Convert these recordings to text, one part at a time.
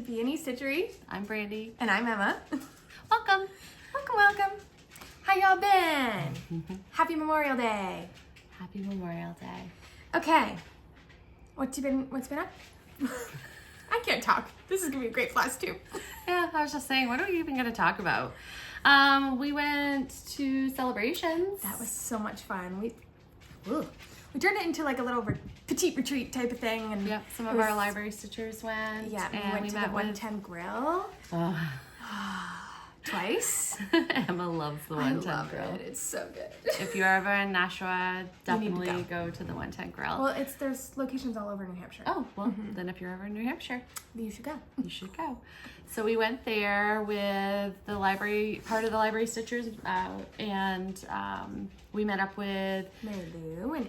Peony Stitchery. I'm Brandy. And I'm Emma. Welcome. Welcome. How y'all been? Happy Memorial Day. Happy Memorial Day. Okay. What's been up? I can't talk. This is gonna be a great Flosstube. Yeah, I was just saying, what are we even going to talk about? We went to celebrations. That was so much fun. We turned it into like a little petite retreat type of thing. And Yep, some of our library stitchers went. Yeah, and we went to the 110 Grill. Twice. Emma loves the 110 Grill. It. It's so good. If you're ever in Nashua, definitely go. go to the 110 Grill. Well, there's locations all over New Hampshire. Oh, well, then if you're ever in New Hampshire, you should go. You should go. So we went there with the library, part of the library stitchers, and we met up with Mary Lou and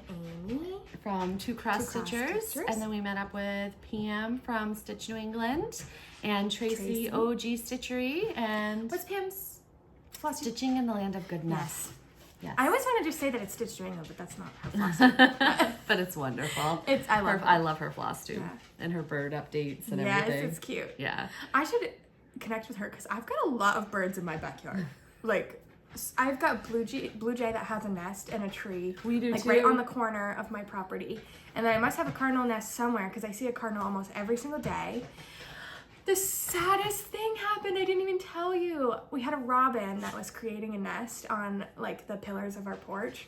Amy from Two Cross Stitchers, and then we met up with Pam from Stitch New England, and Tracy OG Stitchery, and what's Pam's Flosstube? Stitching in the Land of Goodness. Yes. I always want to just say that it's Stitch New England, but that's not her Flosstube. But it's wonderful. I love her Flosstube and her bird updates and everything. everything. Yes, it's cute. Yeah. I should connect with her because I've got a lot of birds in my backyard. Like, I've got blue jay that has a nest in a tree. We do like too. Right on the corner of my property. And then I must have a cardinal nest somewhere because I see a cardinal almost every single day. The saddest thing happened, I didn't even tell you. We had a robin that was creating a nest on like the pillars of our porch.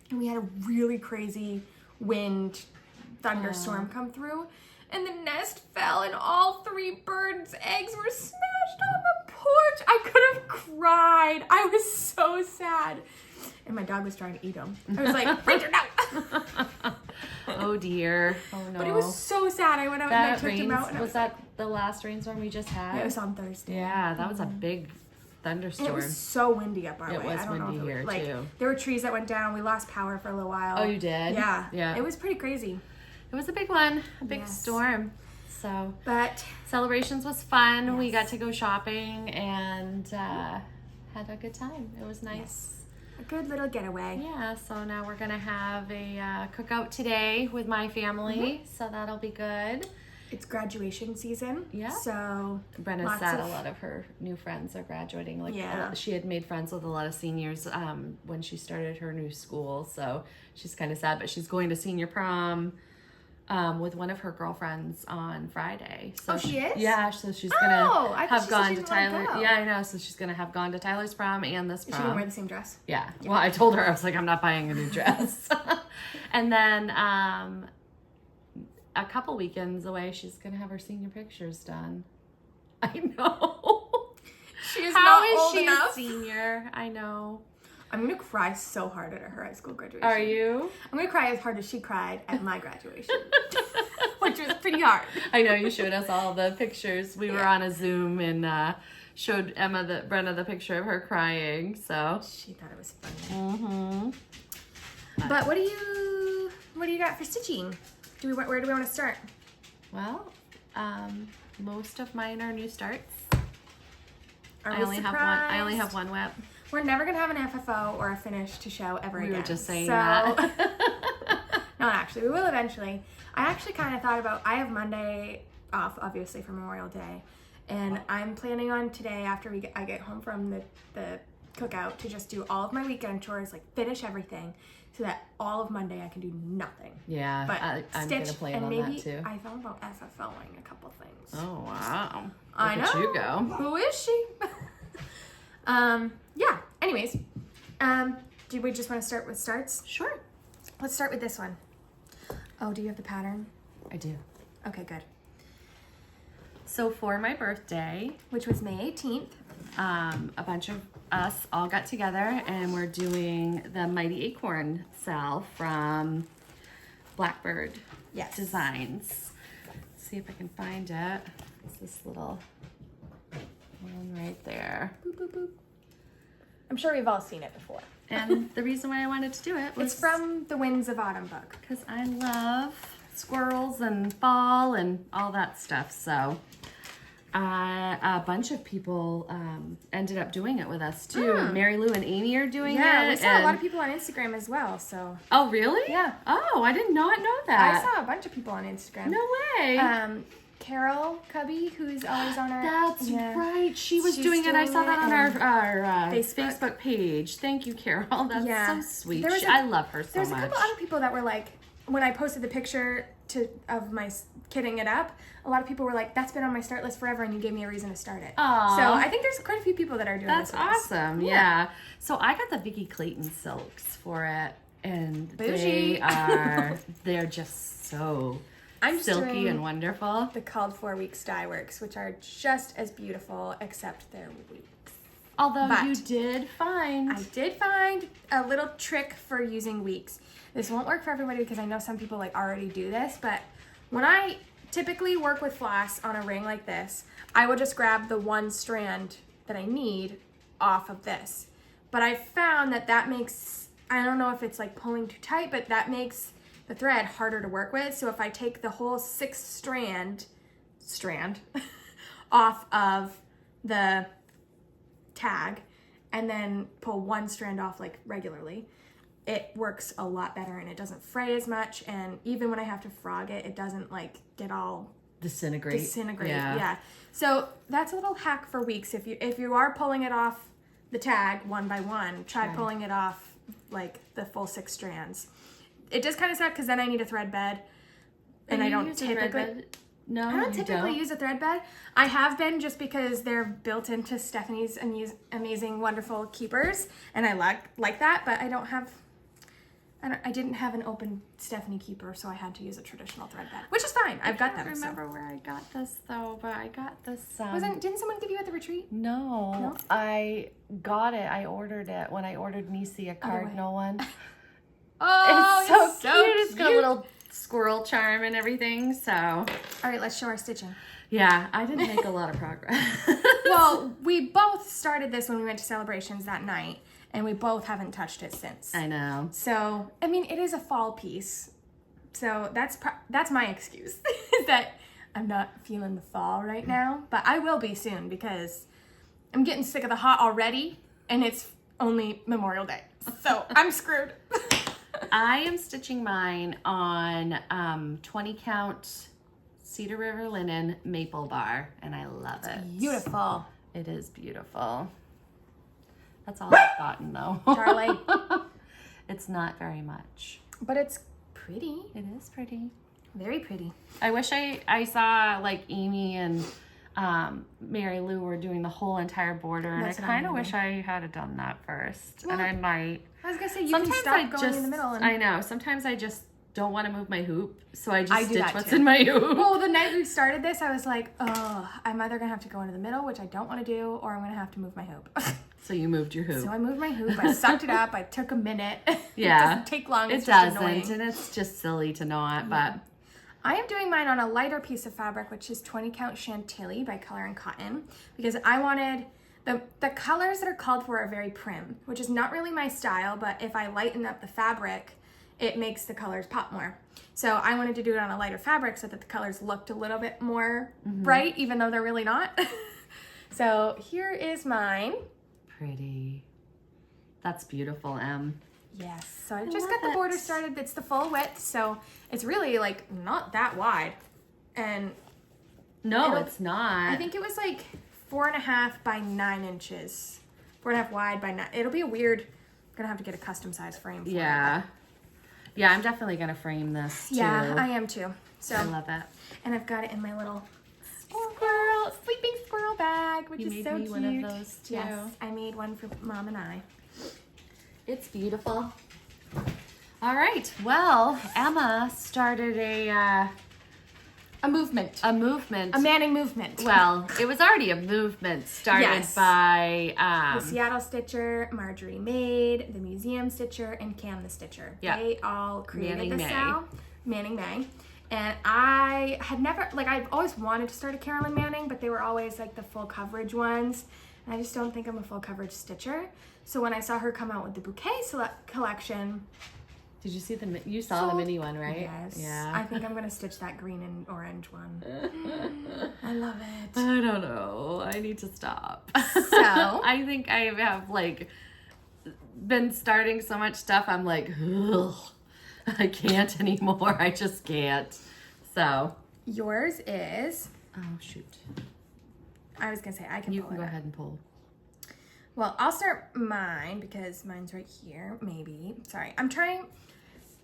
And we had a really crazy wind thunderstorm come through. And the nest fell and all 3 birds' eggs were smashed on the porch. I could have cried. I was so sad. And my dog was trying to eat them. I was like, Ranger, no! Oh dear. Oh no. But it was so sad. I went out and I took him out. And was that the last rainstorm we just had? Yeah, it was on Thursday. Yeah, that was a big thunderstorm. And it was so windy up our way. It was windy here too. There were trees that went down. We lost power for a little while. Oh, you did? Yeah. Yeah. It was pretty crazy. It was a big one. A big storm. So, but celebrations was fun. Yes. We got to go shopping and had a good time. It was nice. Yes. A good little getaway. Yeah, so now we're going to have a cookout today with my family, so that'll be good. It's graduation season. Yeah. So Brenna said a lot of her new friends are graduating. Like she had made friends with a lot of seniors when she started her new school, so she's kind of sad, but she's going to senior prom with one of her girlfriends on Friday. So she is? Yeah, so she's gonna have gone to Tyler. Yeah, I know. So she's gonna have gone to Tyler's prom and this prom. Is she gonna wear the same dress? Yeah. Well, I told her, I was like, I'm not buying a new dress. And then a couple weekends away, she's gonna have her senior pictures done. I know. She's How not is old she enough? a senior? I know. I'm gonna cry so hard at her high school graduation. Are you? I'm gonna cry as hard as she cried at my graduation, which was pretty hard. I know, you showed us all the pictures. We were on a Zoom and showed Brenna the picture of her crying. So she thought it was funny. But what do you got for stitching? Where do we want to start? Well, most of mine are new starts. I only have one whip. We're never gonna have an FFO or a finish to show ever again. We were just saying that. No, actually, we will eventually. I actually kind of thought about, I have Monday off, obviously, for Memorial Day. And I'm planning on today, after I get home from the cookout, to just do all of my weekend chores, like finish everything, so that all of Monday I can do nothing. Yeah, but I'm going to plan on that too. I thought about FFOing a couple things. Oh, wow. I know. Look at you go. Who is she? Yeah, anyways. Do we just want to start with starts? Sure. Let's start with this one. Oh, do you have the pattern? I do. Okay, good. So for my birthday, which was May 18th, a bunch of us all got together and we're doing the Mighty Acorn cell from Blackbird Designs. Let's see if I can find it. It's this little one right there. Boop, boop, boop. I'm sure we've all seen it before. And the reason why I wanted to do it was... It's from the Winds of Autumn book. Because I love squirrels and fall and all that stuff. So a bunch of people ended up doing it with us too. Mary Lou and Amy are doing it. Yeah, we saw a lot of people on Instagram as well. So. Oh, really? Yeah. Oh, I did not know that. I saw a bunch of people on Instagram. No way. Carol Cubby, who's always on our... That's right. She's doing it. I saw that on our Facebook page. Thank you, Carol. That's so sweet. I love her so much. There's a couple other people that were like, when I posted the picture of my kitting it up, a lot of people were like, that's been on my start list forever, and you gave me a reason to start it. Aww. So I think there's quite a few people that are doing this. That's awesome. Yeah. Yeah. So I got the Vicki Clayton silks for it, and Bougie. they're just so I'm just silky doing and wonderful. the called for weeks dye works, which are just as beautiful, except they're weeks. Although But you did find... I did find a little trick for using weeks. This won't work for everybody because I know some people like already do this, but when I typically work with floss on a ring like this, I will just grab the one strand that I need off of this. But I found that makes, I don't know if it's like pulling too tight, but that makes the thread harder to work with. So if I take the whole 6 strand off of the tag and then pull one strand off like regularly, it works a lot better and it doesn't fray as much. And even when I have to frog it, it doesn't like get all disintegrate. Yeah. So that's a little hack for weeks. If you are pulling it off the tag one by one, try pulling it off like the full 6 strands. It does kind of suck because then I need a thread bed, and I don't typically. No, I don't typically use a thread bed. I have been just because they're built into Stephanie's amazing, wonderful keepers, and I like that. But I didn't have an open Stephanie keeper, so I had to use a traditional thread bed, which is fine. I've got them. I don't remember where I got this though, but I got this. Didn't someone give you at the retreat? No, I got it. I ordered it when I ordered Nisi a cardinal one. Oh, it's so cute. It's got a little squirrel charm and everything. So, all right, let's show our stitching. Yeah, I didn't make a lot of progress. Well, we both started this when we went to celebrations that night, and we both haven't touched it since. I know. So, I mean, it is a fall piece. So that's my excuse, is that I'm not feeling the fall right now. But I will be soon because I'm getting sick of the hot already, and it's only Memorial Day. So I'm screwed. I am stitching mine on 20 count Cedar River linen maple bar, and I love it. Beautiful. It is beautiful. That's all I've gotten though. Charlie. It's not very much. But it's pretty. It is pretty. Very pretty. I wish I saw like Amy and Mary Lou were doing the whole entire border, and I kind of wish I had done that first. Well, and I might. I was gonna say you can stop going in the middle. And... I know. Sometimes I just don't want to move my hoop, so I just stitch what's in my hoop. Well, the night we started this, I was like, oh, I'm either gonna have to go into the middle, which I don't want to do, or I'm gonna have to move my hoop. So you moved your hoop. So I moved my hoop. I sucked it up. I took a minute. Yeah. It doesn't take long. It doesn't, and it's just silly to not. But I am doing mine on a lighter piece of fabric, which is 20 count Chantilly by Color and Cotton, because I wanted the colors that are called for are very prim, which is not really my style, but if I lighten up the fabric, it makes the colors pop more. So I wanted to do it on a lighter fabric so that the colors looked a little bit more bright, even though they're really not. So here is mine. Pretty. That's beautiful, Em. Yes. So I just got the border started. It's the full width, so it's really like not that wide. And no, it's not. I think it was like 4.5 by 9 inches. 4.5 wide by 9. It'll be a weird. I'm gonna have to get a custom size frame for it. Yeah, I'm definitely gonna frame this too. Yeah, I am too. So I love it. And I've got it in my little sleeping squirrel bag, which is so cute. You made me one of those too. Yes, I made one for Mom and I. It's beautiful. All right. Well, Emma started a movement. A movement. A manning movement. Well, it was already a movement started by the Seattle Stitcher, Marjorie Maid, the Museum Stitcher, and Cam the Stitcher. Yeah. They all created the cell. Manning May. And I had never, like, I've always wanted to start a Carolyn Manning, but they were always like the full coverage ones. And I just don't think I'm a full coverage stitcher. So when I saw her come out with the bouquet collection. Did you see you saw the mini one, right? Yes. Yeah. I think I'm going to stitch that green and orange one. I love it. I don't know. I need to stop. So. I think I have, like, been starting so much stuff. I'm like, ugh, I can't anymore. I just can't. So. yours is... Oh, shoot. I was going to say, I can You pull can it go up. ahead and pull. Well, I'll start mine because mine's right here, maybe. Sorry,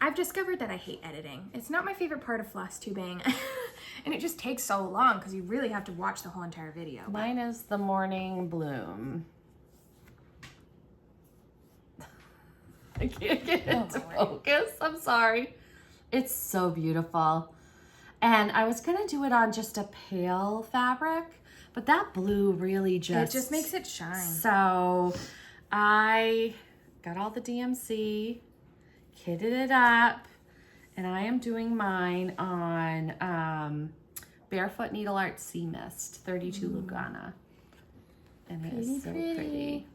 I've discovered that I hate editing. It's not my favorite part of floss tubing. And it just takes so long because you really have to watch the whole entire video. Mine is the Morning Bloom. I can't get it to focus. I'm sorry. It's so beautiful. And I was going to do it on just a pale fabric, but that blue really just... It just makes it shine. So I got all the DMC, kitted it up, and I am doing mine on Barefoot Needle Art Sea Mist 32 Lugana. And it is so pretty.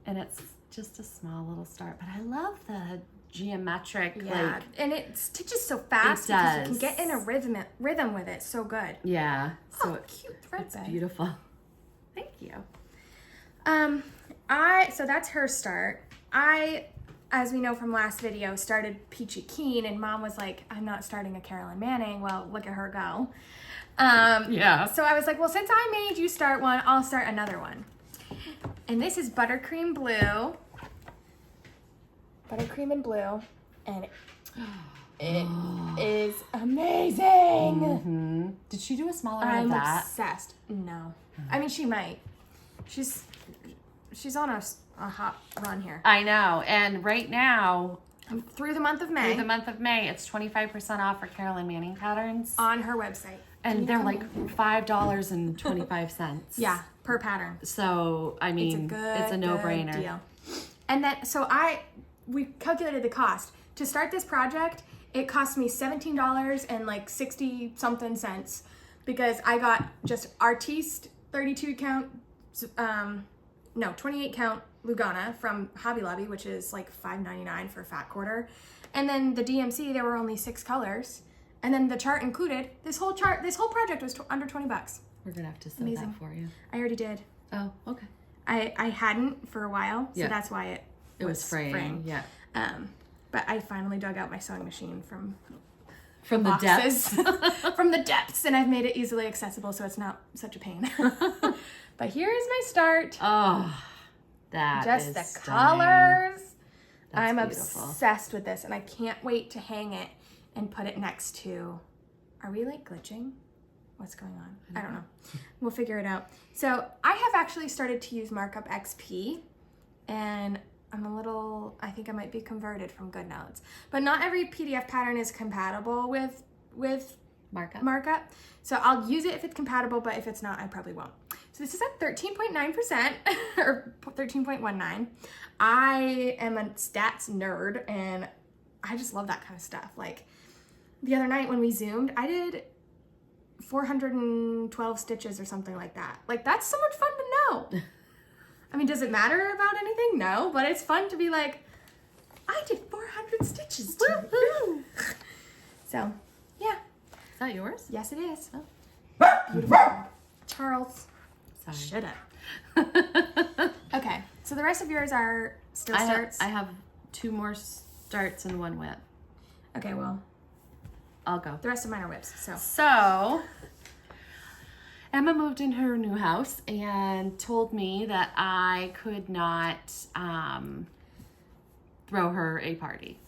And it's just a small little start, but I love the geometric, like, and it stitches so fast because you can get in a rhythm with it. So good. Yeah. So cute thread it's bed. beautiful. Thank you. So that's her start. I, as we know from last video, started Peachy Keen, and Mom was like, I'm not starting a Carolyn Manning. Well, look at her go. Yeah. So I was like, well, since I made you start one, I'll start another one. And this is Buttercream Blue. Buttercream and blue. And it is amazing. Mm-hmm. Did she do a smaller one of that? I'm obsessed. No. I mean, she might. She's on a hot run here. I know. And right now, Through the month of May. It's 25% off for Carolyn Manning patterns. On her website. And they're like $5.25. Yeah, per pattern. So, I mean, it's a no-brainer. Good deal. And then, we calculated the cost. To start this project, it cost me $17 and like 60 something cents because I got just Artiste 28 count Lugana from Hobby Lobby, which is like $5.99 for a fat quarter. And then the DMC, there were only 6 colors. And then the chart included, this whole project was under 20 bucks. We're going to have to sew that for you. I already did. Oh, okay. I hadn't for a while, so Yeah. that's why it was fraying. Yeah. But I finally dug out my sewing machine from the boxes. depths. From the depths, and I've made it easily accessible so it's not such a pain. But here is my start. Oh, that Just is the stunning. colors. I'm beautiful. obsessed with this, and I can't wait to hang it and put it next to... Are we like glitching? What's going on? I don't know. We'll figure it out. So I have actually started to use Markup XP, and I think I might be converted from GoodNotes. But not every PDF pattern is compatible with Markup. So I'll use it if it's compatible, but if it's not, I probably won't. So this is at 13.9% or 13.19. I am a stats nerd, and I just love that kind of stuff. Like the other night when we Zoomed, I did 412 stitches or something like that. Like, that's so much fun to know. I mean, does it matter about anything? No, but it's fun to be like, I did 400 stitches. Woohoo! So, yeah. Is that yours? Yes, it is. Oh. Beautiful. Charles. Sorry. Shut up. Okay, so the rest of yours are still starts? I have 2 more starts and 1 whip. Okay, well, I'll go. the rest of mine are whips, so. So, Emma moved in her new house and told me that I could not throw her a party.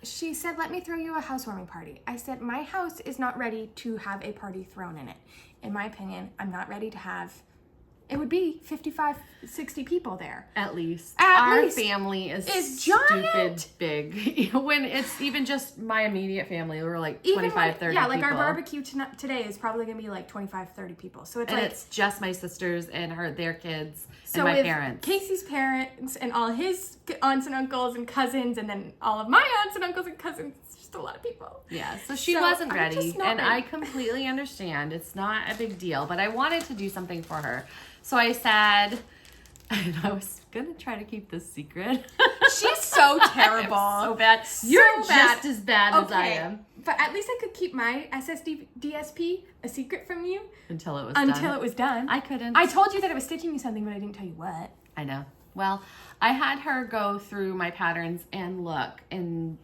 She said, let me throw you a housewarming party. I said, my house is not ready to have a party thrown in it. In my opinion, I'm not ready to have, it would be 55, 60 people there. At least. At Our least. family is giant. stupid big. When it's even just my immediate family, we're like Even 25, 30 yeah, like people. our barbecue today is probably going to be like 25, 30 people. So it's and like, it's just my sisters and their kids so and my with parents. Casey's parents and all his aunts and uncles and cousins, and then all of my aunts and uncles and cousins. It's just a lot of people. Yeah, so she So wasn't I'm ready, just not and ready. I completely understand. It's not a big deal, but I wanted to do something for her. So I said, and I was going to try to keep this secret. She's so terrible. I'm so bad. You're bad. just as bad as I am. But at least I could keep my SSD DSP a secret from you Until it was done. I couldn't. I told you that I was stitching you something, but I didn't tell you what. I know. Well, I had her go through my patterns and look and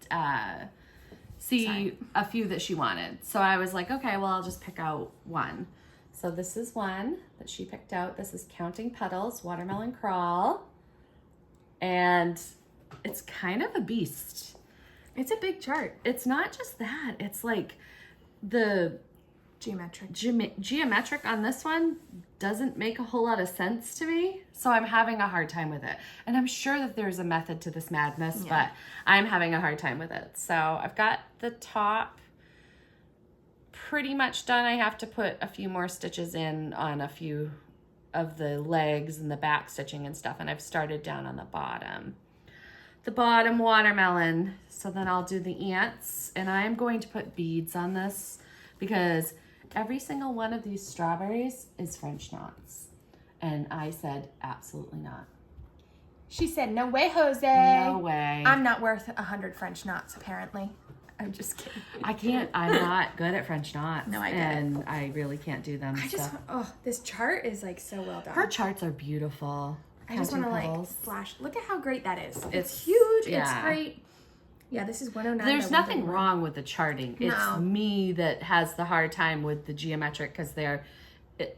see a few that she wanted. So I was like, okay, well, I'll just pick out one. So this is one that she picked out. This is Counting Petals, Watermelon Crawl. And it's kind of a beast. It's a big chart. It's not just that. It's like the geometric on this one doesn't make a whole lot of sense to me. So I'm having a hard time with it. And I'm sure that there's a method to this madness, but I'm having a hard time with it. So I've got the top pretty much done. I have to put a few more stitches in on a few of the legs and the back stitching and stuff, and I've started down on the bottom watermelon. So then I'll do the ants, and I am going to put beads on this because every single one of these strawberries is French knots, and I said absolutely not. She said, no way, Jose. No way. I'm not worth 100 French knots, apparently. I'm just kidding. I'm not good at French knots. No, I get and it. I really can't do them. This chart is like so well done. Her charts are beautiful. I just want to like flash. Look at how great that is. It's huge. Yeah. It's great. Yeah, this is 109. There's nothing wrong with the charting. No. It's me that has the hard time with the geometric because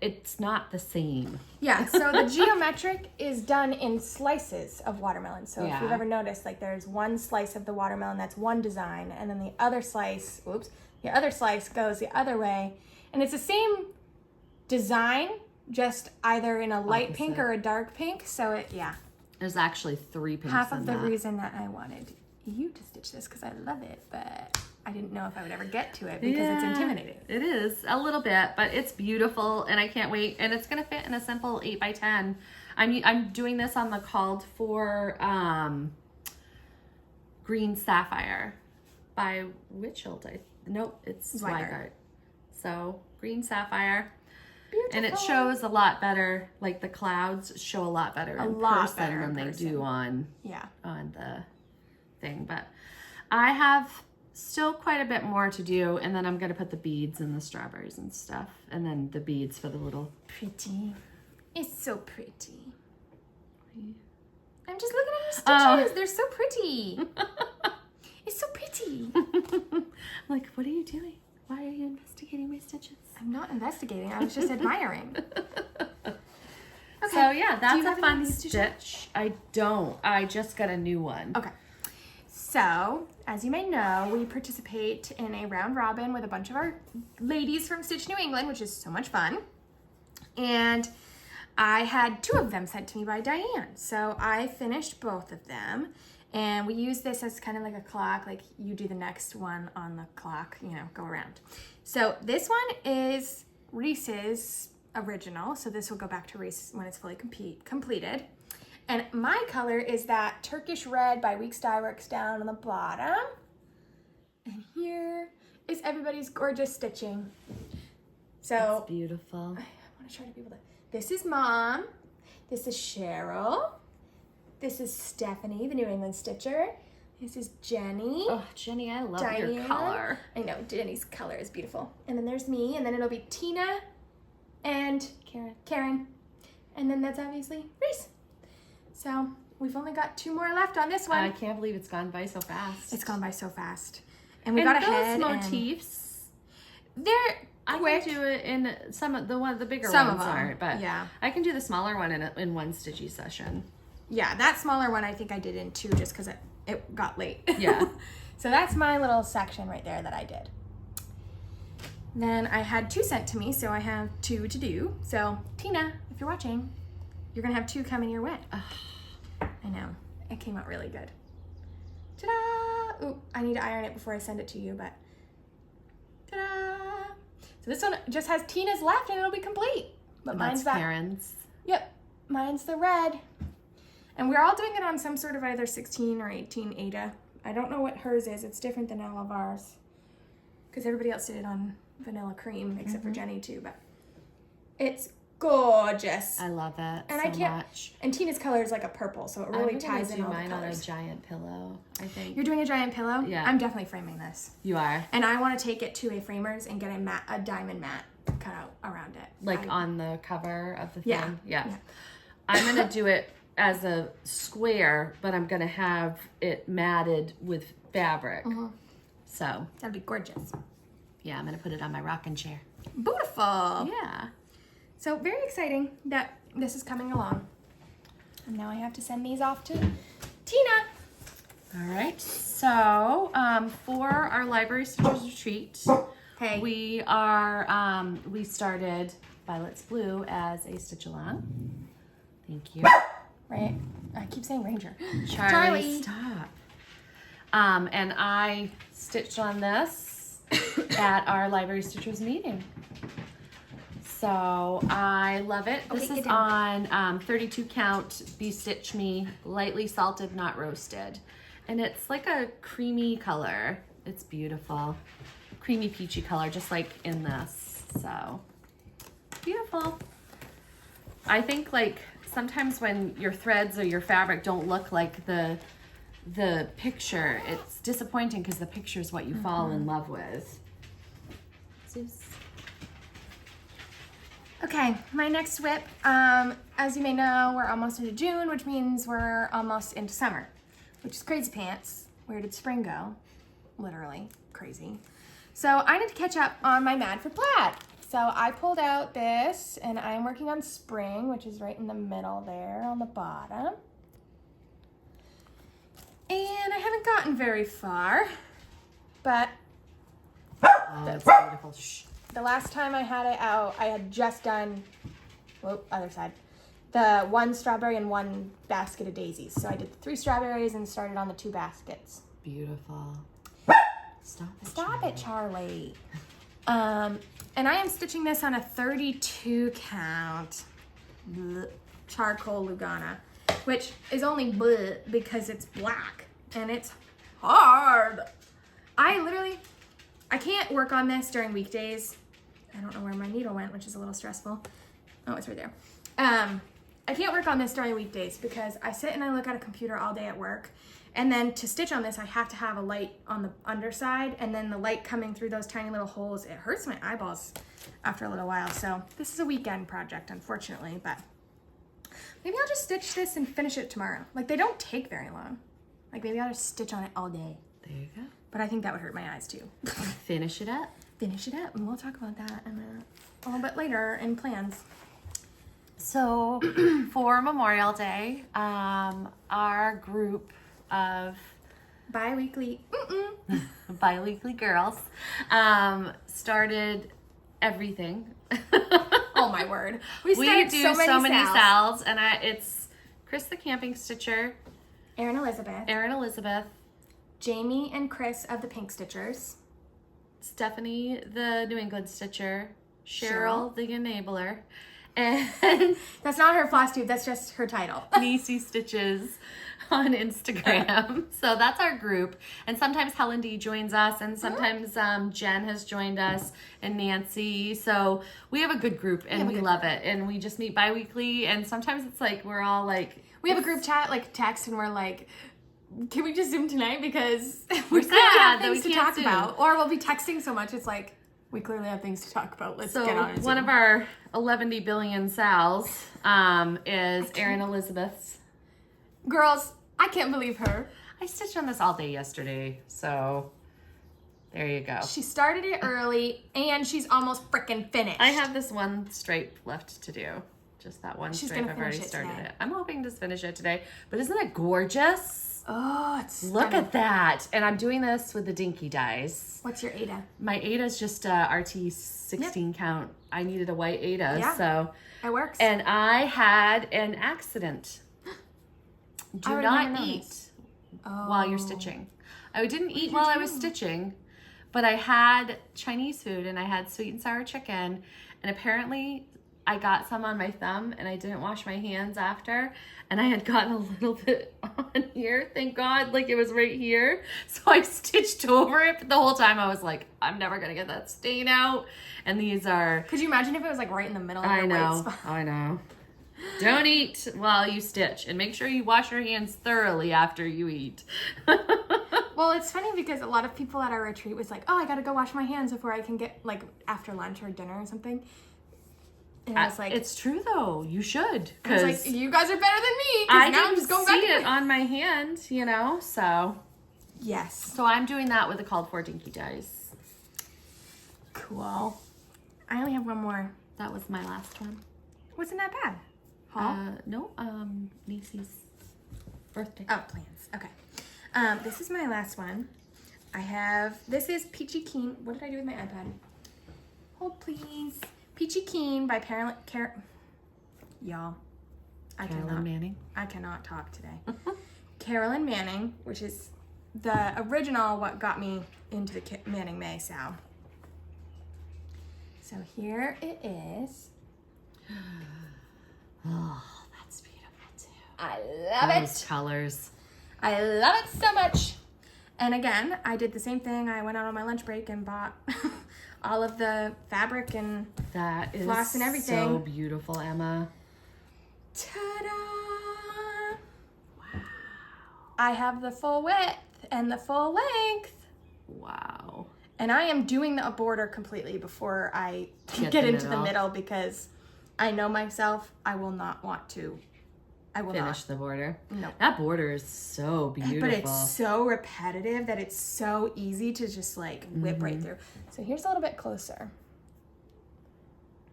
it's not the same. Yeah, so the geometric is done in slices of watermelon. So if you've ever noticed, like there's one slice of the watermelon that's one design, and then the other slice goes the other way. And it's the same design, just either in a light pink or a dark pink. So There's actually 3 pinks half of in the that. reason that I wanted you to stitch this because I love it, but I didn't know if I would ever get to it because it's intimidating. It is a little bit, but it's beautiful and I can't wait. And it's gonna fit in a simple 8x10. I'm doing this on the called for Green Sapphire by Witchelt. Nope, it's Zweigart. So Green Sapphire. Beautiful. And it shows a lot better, like the clouds show a lot better in person than they do on the thing. But I have still quite a bit more to do, and then I'm going to put the beads in the strawberries and stuff, and then the beads for the little... Pretty. It's so pretty. I'm just looking at your stitches. They're so pretty. It's so pretty. I'm like, what are you doing? Why are you investigating my stitches? I'm not investigating. I was just admiring. Okay. So yeah, that's a fun stitch. I don't. I just got a new one. Okay. So, as you may know, we participate in a round robin with a bunch of our ladies from Stitch New England, which is so much fun. And I had 2 of them sent to me by Diane. So I finished both of them. And we use this as kind of like a clock, like you do the next one on the clock, go around. So this one is Reese's original. So this will go back to Reese when it's fully completed. And my color is that Turkish red by Weeks Dye Works down on the bottom. And here is everybody's gorgeous stitching. So it's beautiful. I want to try to be able to. This is Mom. This is Cheryl. This is Stephanie, the New England Stitcher. This is Jenny. Oh, Jenny, I love Diane. your color. I know, Jenny's color is beautiful. And then there's me, and then it'll be Tina and Karen. And then that's obviously Reese. So we've only got 2 more left on this one. I can't believe it's gone by so fast. It's gone by so fast. And we got ahead. Those motifs, they're quick. I can do it in some of the bigger some ones of them, aren't, but I can do the smaller one in one stitchy session. Yeah, that smaller one I think I did in 2 just because it got late. Yeah. So that's my little section right there that I did. Then I had 2 sent to me, so I have 2 to do. So Tina, if you're watching, you're gonna have 2 coming your way. I know, it came out really good. Ta-da! Ooh, I need to iron it before I send it to you, but ta-da! So this one just has Tina's left and it'll be complete. But mine's that. Karen's. Yep, mine's the red. And we're all doing it on some sort of either 16 or 18 Ada. I don't know what hers is. It's different than all of ours. Because everybody else did it on vanilla cream, except for Jenny too. But it's gorgeous. I love that and so I can't, much. And Tina's color is like a purple, so it really ties in all the colors. I'm gonna do mine on a giant pillow, I think. You're doing a giant pillow? Yeah. I'm definitely framing this. You are? And I want to take it to a framer's and get a diamond mat cut out around it. Like on the cover of the thing? Yeah. I'm gonna do it as a square, but I'm gonna have it matted with fabric. So that'd be gorgeous. yeah, I'm gonna put it on my rocking chair. Beautiful. Yeah. So very exciting that this is coming along. And now I have to send these off to Tina. All right. So for our Library Stitchers retreat, Hey. we started Violet's Blue as a stitch along. Thank you. Right. I keep saying Ranger. Charlie, stop. And I stitched on this at our Library Stitchers meeting. So I love it. This is on 32 count Be Stitch Me, lightly salted, not roasted. And it's like a creamy color. It's beautiful. Creamy peachy color, just like in this. So beautiful. I think like sometimes when your threads or your fabric don't look like the picture, it's disappointing because the picture is what you fall in love with. Zeus. Okay, my next whip, as you may know, we're almost into June, which means we're almost into summer, which is crazy pants. Where did spring go? Literally crazy. So I need to catch up on my Mad for Plaid. So I pulled out this and I'm working on spring, which is right in the middle there on the bottom. And I haven't gotten very far, but Oh, that's beautiful. Shh. the last time I had it out, I had just done, whoop, other side, the 1 strawberry and 1 basket of daisies. So I did the 3 strawberries and started on the 2 baskets. Beautiful. Stop it. Stop it, Charlie. And I am stitching this on a 32 count charcoal Lugana, which is only bleh because it's black and it's hard. I can't work on this during weekdays. I don't know where my needle went, which is a little stressful. Oh, it's right there. I can't work on this during weekdays because I sit and I look at a computer all day at work. And then to stitch on this, I have to have a light on the underside, and then the light coming through those tiny little holes, it hurts my eyeballs after a little while. So this is a weekend project, unfortunately, but maybe I'll just stitch this and finish it tomorrow. Like, they don't take very long. Like, maybe I'll just stitch on it all day. There you go. But I think that would hurt my eyes too. Finish it up. Finish it up, and we'll talk about that a little bit later in plans. So for Memorial Day, our group of Bi-weekly bi-weekly girls started everything. Oh my word. We started do so many sals, and it's Chris the Camping Stitcher, Erin Elizabeth, Jamie and Chris of the Pink Stitchers, Stephanie the New England Stitcher, Cheryl the Enabler, and that's not her Flosstube, that's just her title. Niecy Stitches on Instagram. So that's our group. And sometimes Helen D joins us, and sometimes Jen has joined us, and Nancy. So we have a good group, and we love it. And we just meet bi-weekly, and sometimes it's like we're all like... We have a group chat, like text, and we're like, can we just Zoom tonight? Because we're sad have things to talk about. Or we'll be texting so much, it's like, we clearly have things to talk about. Let's get on it. One of our 11 billion sals is Erin Elizabeth's. Girls, I can't believe her. I stitched on this all day yesterday, so there you go. She started it early, and she's almost freaking finished. I have this one stripe left to do. Just that one She's stripe. gonna I've already finish it started today. it. I'm hoping to finish it today. But isn't it gorgeous? Oh, it's Look stunning. at that. And I'm doing this with the dinky dies. What's your Ada? My Ada's just a RT 16 count. I needed a white Ada, so it works. and I had an accident. Do not eat while you're stitching. I didn't eat while I was stitching, but I had Chinese food and I had sweet and sour chicken, and apparently I got some on my thumb and I didn't wash my hands after, and I had gotten a little bit on here, thank God, like it was right here. So I stitched over it, but the whole time I was like, I'm never gonna get that stain out. And these are... Could you imagine if it was like right in the middle of your white spot? I know. Don't eat while you stitch, and make sure you wash your hands thoroughly after you eat. Well, it's funny because a lot of people at our retreat was like, oh, I gotta go wash my hands before I can get, like, after lunch or dinner or something. And I was like... It's true, though. You should. I was like, you guys are better than me. I now I'm didn't just going see back it on my hand, you know, so... Yes. So I'm doing that with the Called for Dinky Dies. Cool. I only have one more. That was my last one. Wasn't that bad? Haul? No, Niecy's birthday. Oh, plans. Okay. This is my last one. This is Peachy Keen. What did I do with my iPad? Hold, please. Peachy Keen by Y'all. Carolyn Manning. I cannot talk today. Carolyn Manning, which is the original what got me into the Manning May sow. So here it is. Oh, that's beautiful too. I love it. Those colors. I love it so much. And again, I did the same thing. I went out on my lunch break and bought all of the fabric and that is floss and everything. So beautiful, Emma. Ta-da! Wow. I have the full width and the full length. Wow. And I am doing the border completely before I get into the middle because I know myself. I will not want to. I will finish the border. No. That border is so beautiful. But it's so repetitive that it's so easy to just like whip right through. So here's a little bit closer.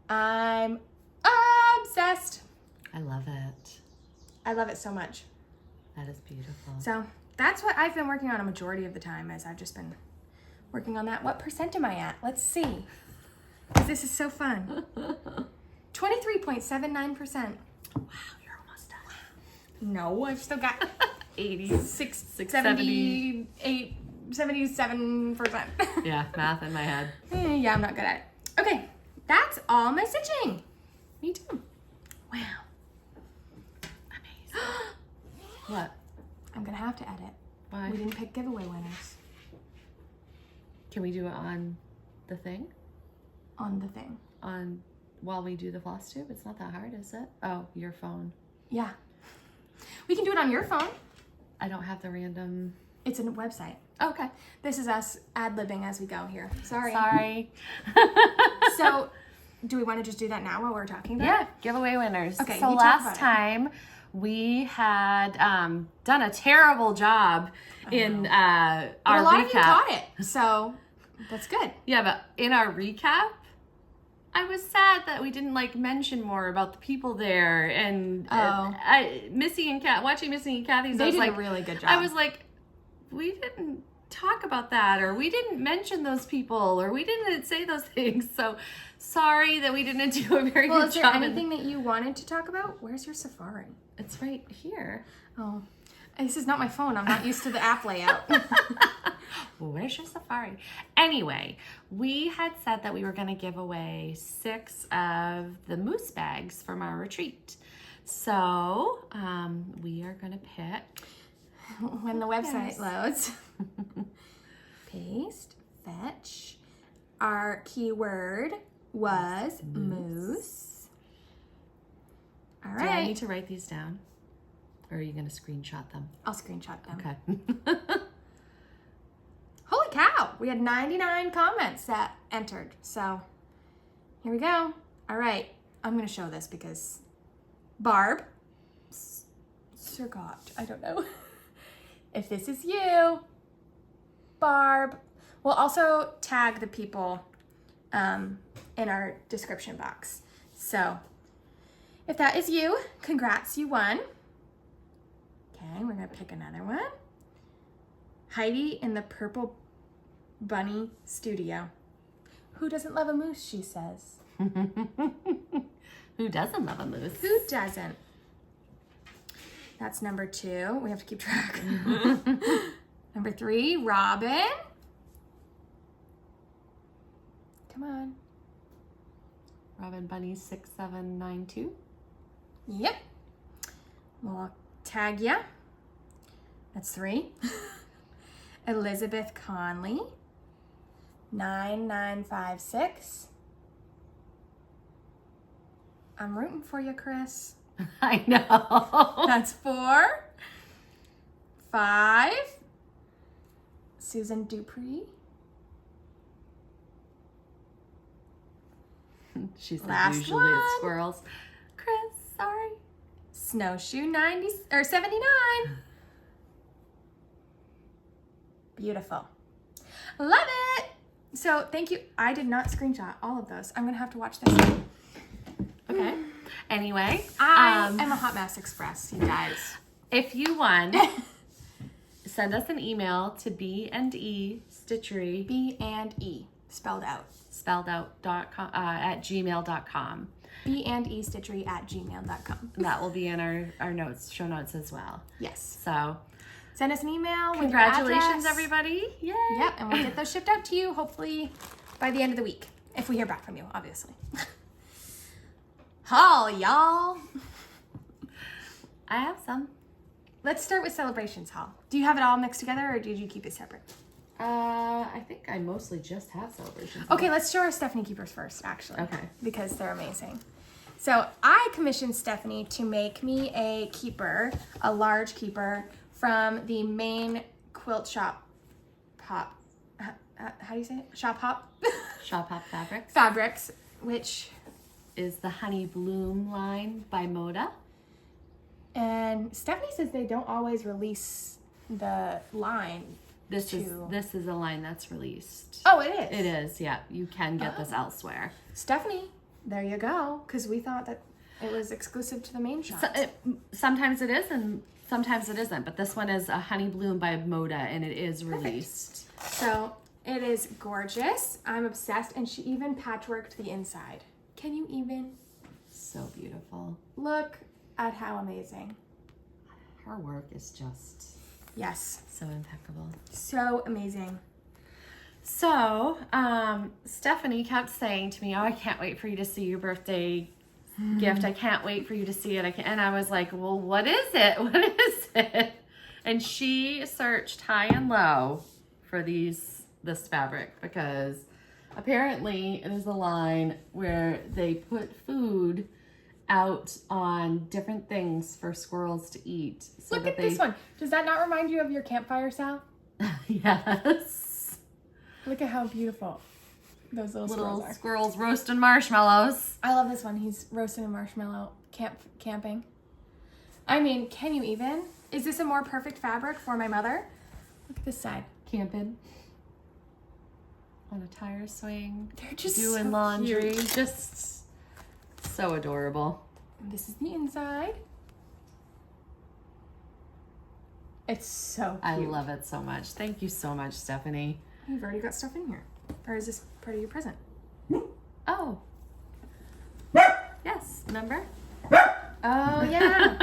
I'm obsessed. I love it. I love it so much. That is beautiful. So that's what I've been working on a majority of the time as I've just been working on that. What percent am I at? Let's see. Because this is so fun. 23.79%. Wow, you're almost done. No, I've still got 86, 78, 77%. Yeah, math in my head. Yeah, I'm not good at it. Okay, that's all my stitching. Me too. Wow. Amazing. What? I'm going to have to edit. Why? We didn't pick giveaway winners. Can we do it on the thing? On the thing. While we do the Flosstube? It's not that hard, is it? Oh, your phone. Yeah. We can do it on your phone. I don't have the random... It's a website. Okay. This is us ad-libbing as we go here. Sorry. So, do we want to just do that now while we're talking about it? Yeah, giveaway winners. Okay, so last time we had done a terrible job in our recap. But a lot of you got it, so that's good. Yeah, but in our recap, I was sad that we didn't mention more about the people there, and Missy and watching Missy and Kathy's. They did a really good job. I was like, we didn't talk about that, or we didn't mention those people, or we didn't say those things. So sorry that we didn't do a very good job. Well, is there anything that you wanted to talk about? Where's your Safari? It's right here. Oh, this is not my phone. I'm not used to the app layout. Where's your Safari? Anyway, we had said that we were going to give away 6 of the moose bags from our retreat. So we are going to pick... When the website loads. Paste, fetch. Our keyword was moose. All right. Do I need to write these down? Or are you going to screenshot them? I'll screenshot them. Okay. Holy cow! We had 99 comments that entered. So here we go. All right. I'm going to show this because Barb, Surgot, I don't know. If this is you, Barb, we'll also tag the people in our description box. So if that is you, congrats, you won. Okay, we're gonna pick another one. Heidi in the Purple Bunny Studio. Who doesn't love a moose, she says. Who doesn't love a moose? Who doesn't? That's number 2. We have to keep track. Number 3, Robin. Come on. Robin Bunny 6792. Yep. We'll tag ya. That's 3. Elizabeth Conley. 9956. I'm rooting for you, Chris. I know. That's 4. 5. Susan Dupree. She's Last usually one. at squirrels. Chris, sorry. Snowshoe 79. Beautiful. Love it. So thank you. I did not screenshot all of those. I'm going to have to watch this. Okay. Anyway. I am a hot mess express, you guys. If you want, send us an email to B&E Stitchery. B&E, spelled out. at gmail.com. B&E Stitchery at gmail.com. That will be in our notes, show notes as well. Yes. So send us an email. Congratulations, everybody. Yay. Yep, and we'll get those shipped out to you hopefully by the end of the week. If we hear back from you, obviously. Haul, y'all. I have some. Let's start with celebrations haul. Do you have it all mixed together or did you keep it separate? I think I mostly just have celebrations. Okay, let's show our Stephanie keepers first, actually. Okay. Because they're amazing. So I commissioned Stephanie to make me a keeper, a large keeper, from the main quilt shop pop. How do you say it? Shop hop? Shop Hop Fabrics. Fabrics, which is the Honey Bloom line by Moda. And Stephanie says they don't always release the line. This is a line that's released. Oh, it is? It is, yeah. You can get this elsewhere. Stephanie, there you go. Because we thought that it was exclusive to the main shop. Sometimes it is and sometimes it isn't. But this one is a Honey Bloom by Moda and it is released. Perfect. So it is gorgeous. I'm obsessed. And she even patchworked the inside. Can you even? So beautiful. Look at how amazing. Her work is just... Yes. So impeccable. So amazing. So, Stephanie kept saying to me, oh, I can't wait for you to see your birthday gift. I can't wait for you to see it. And I was like, well, what is it? What is it? And she searched high and low for this fabric because apparently it is a line where they put food out on different things for squirrels to eat. So Look at this one. Does that not remind you of your campfire, Sal? Yes. Look at how beautiful those little squirrels roasting marshmallows. I love this one. He's roasting a marshmallow camping. I mean, can you even? Is this a more perfect fabric for my mother? Look at this side. Camping. On a tire swing. They're just doing so laundry. cute. Just so adorable. This is the inside. It's so cute. I love it so much. Thank you so much, Stephanie. You've already got stuff in here. Or is this part of your present? Oh. Yes, remember? Oh, yeah.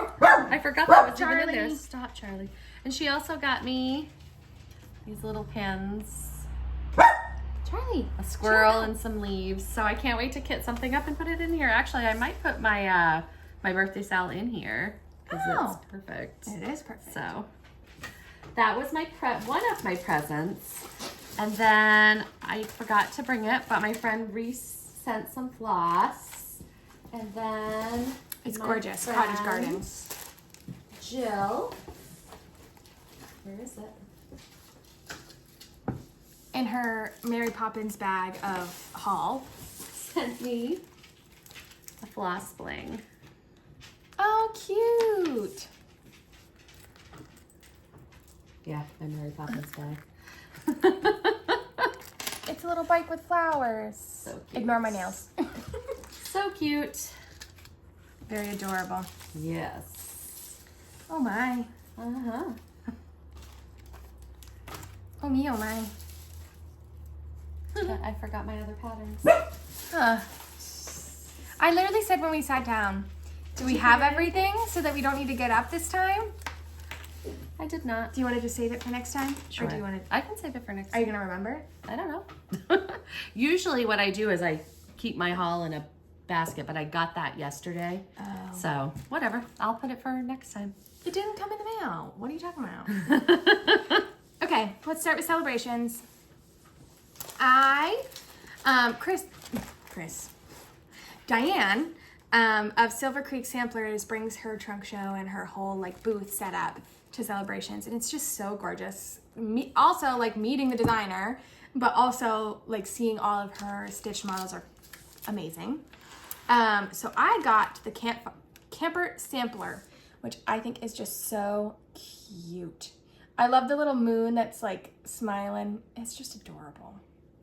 I forgot that was Charlie. even in there. Stop, Charlie. And she also got me these little pins. Charlie. A squirrel and some leaves. So I can't wait to kit something up and put it in here. Actually, I might put my my birthday Sal in here because it's perfect. It is perfect. So that was my one of my presents. And then I forgot to bring it, but my friend Reese sent some floss. And then It's gorgeous. Cottage Gardens. Jill. Where is it? In her Mary Poppins bag of haul. Sent me a floss bling. Oh, cute. Yeah, my Mary Poppins bag. It's a little bike with flowers. So cute. Ignore my nails. So cute. Very adorable. Yes. Oh my. Uh-huh. Oh me, oh my. I forgot my other patterns. Huh. I literally said when we sat down, do we have everything so that we don't need to get up this time? I did not. Do you want to just save it for next time? Sure. Or do you want to? I can save it for next Are you time. going to remember? I don't know. Usually what I do is I keep my haul in a basket, but I got that yesterday. Oh. So whatever. I'll put it for next time. It didn't come in the mail. What are you talking about? Okay, let's start with celebrations. Diane of Silver Creek Samplers brings her trunk show and her whole like booth set up to celebrations, and it's just so gorgeous. Also like meeting the designer, but also like seeing all of her stitched models are amazing. So I got the camper sampler, which I think is just so cute. I love the little moon that's like smiling. It's just adorable.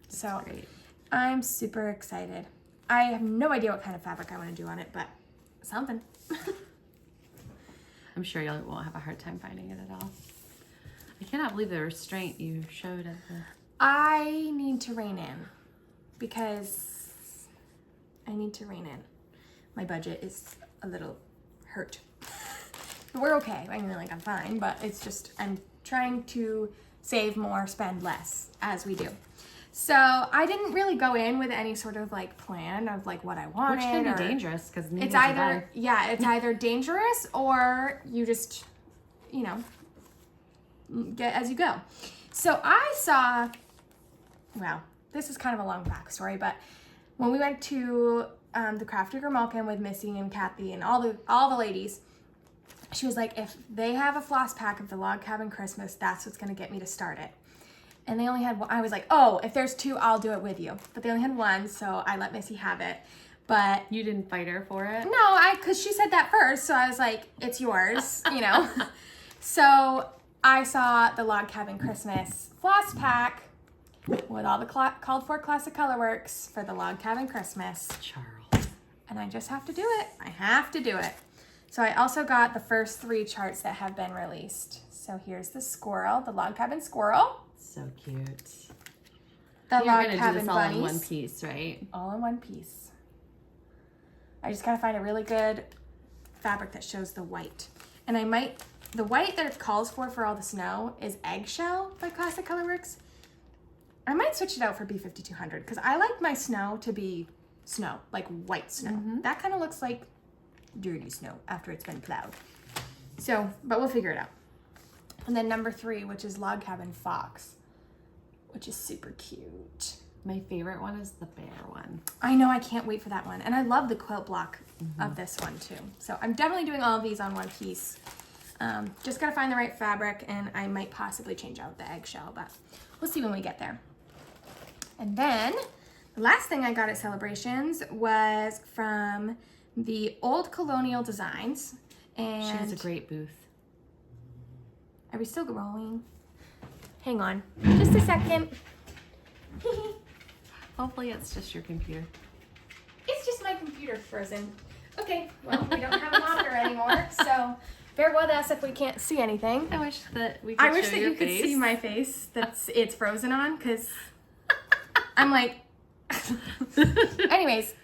So great. I'm super excited. I have no idea what kind of fabric I want to do on it, but something. I'm sure you won't have a hard time finding it at all. I cannot believe the restraint you showed at the... I need to rein in because I need to rein in. My budget is a little hurt. We're okay. I mean, like, I'm fine, but it's just, I'm trying to save more, spend less as we do. So I didn't really go in with any sort of like plan of like what I wanted. Which can be dangerous because it's either, yeah, it's either dangerous or you just, you know, get as you go. So I saw, wow, this is kind of a long backstory, but when we went to the Crafty Grimalkin with Missy and Kathy and all the ladies, she was like, if they have a floss pack of the Log Cabin Christmas, that's what's going to get me to start it. And they only had one. I was like, oh, if there's two, I'll do it with you. But they only had one, so I let Missy have it. But you didn't fight her for it? No, because she said that first, so I was like, it's yours, you know. So I saw the Log Cabin Christmas floss pack with all the called for classic colorworks for the Log Cabin Christmas. Charles. And I just have to do it. I have to do it. So I also got the first 3 charts that have been released. So here's the squirrel, the Log Cabin squirrel. So cute. The You're Log gonna Cabin do this all bunnies. in one piece, right? All in one piece. I just gotta find a really good fabric that shows the white. And I might, the white that it calls for all the snow is Eggshell by Classic Colorworks. I might switch it out for B5200 because I like my snow to be snow, like white snow. Mm-hmm. That kind of looks like dirty snow after it's been plowed. So, but we'll figure it out. And then number 3, which is Log Cabin Fox, which is super cute. My favorite one is the bear one. I know, I can't wait for that one. And I love the quilt block of this one too. So I'm definitely doing all of these on one piece. Just gotta find the right fabric, and I might possibly change out the eggshell, but we'll see when we get there. And then the last thing I got at Celebrations was from the Old Colonial Designs. And She has a great booth. Are we still rolling? Hang on, just a second. Hopefully it's just your computer. It's just my computer frozen. Okay, well, we don't have a monitor anymore, so bear with us if we can't see anything. I wish that we could I wish show that your you could face. see my face that's it's frozen on, because I'm like... Anyways,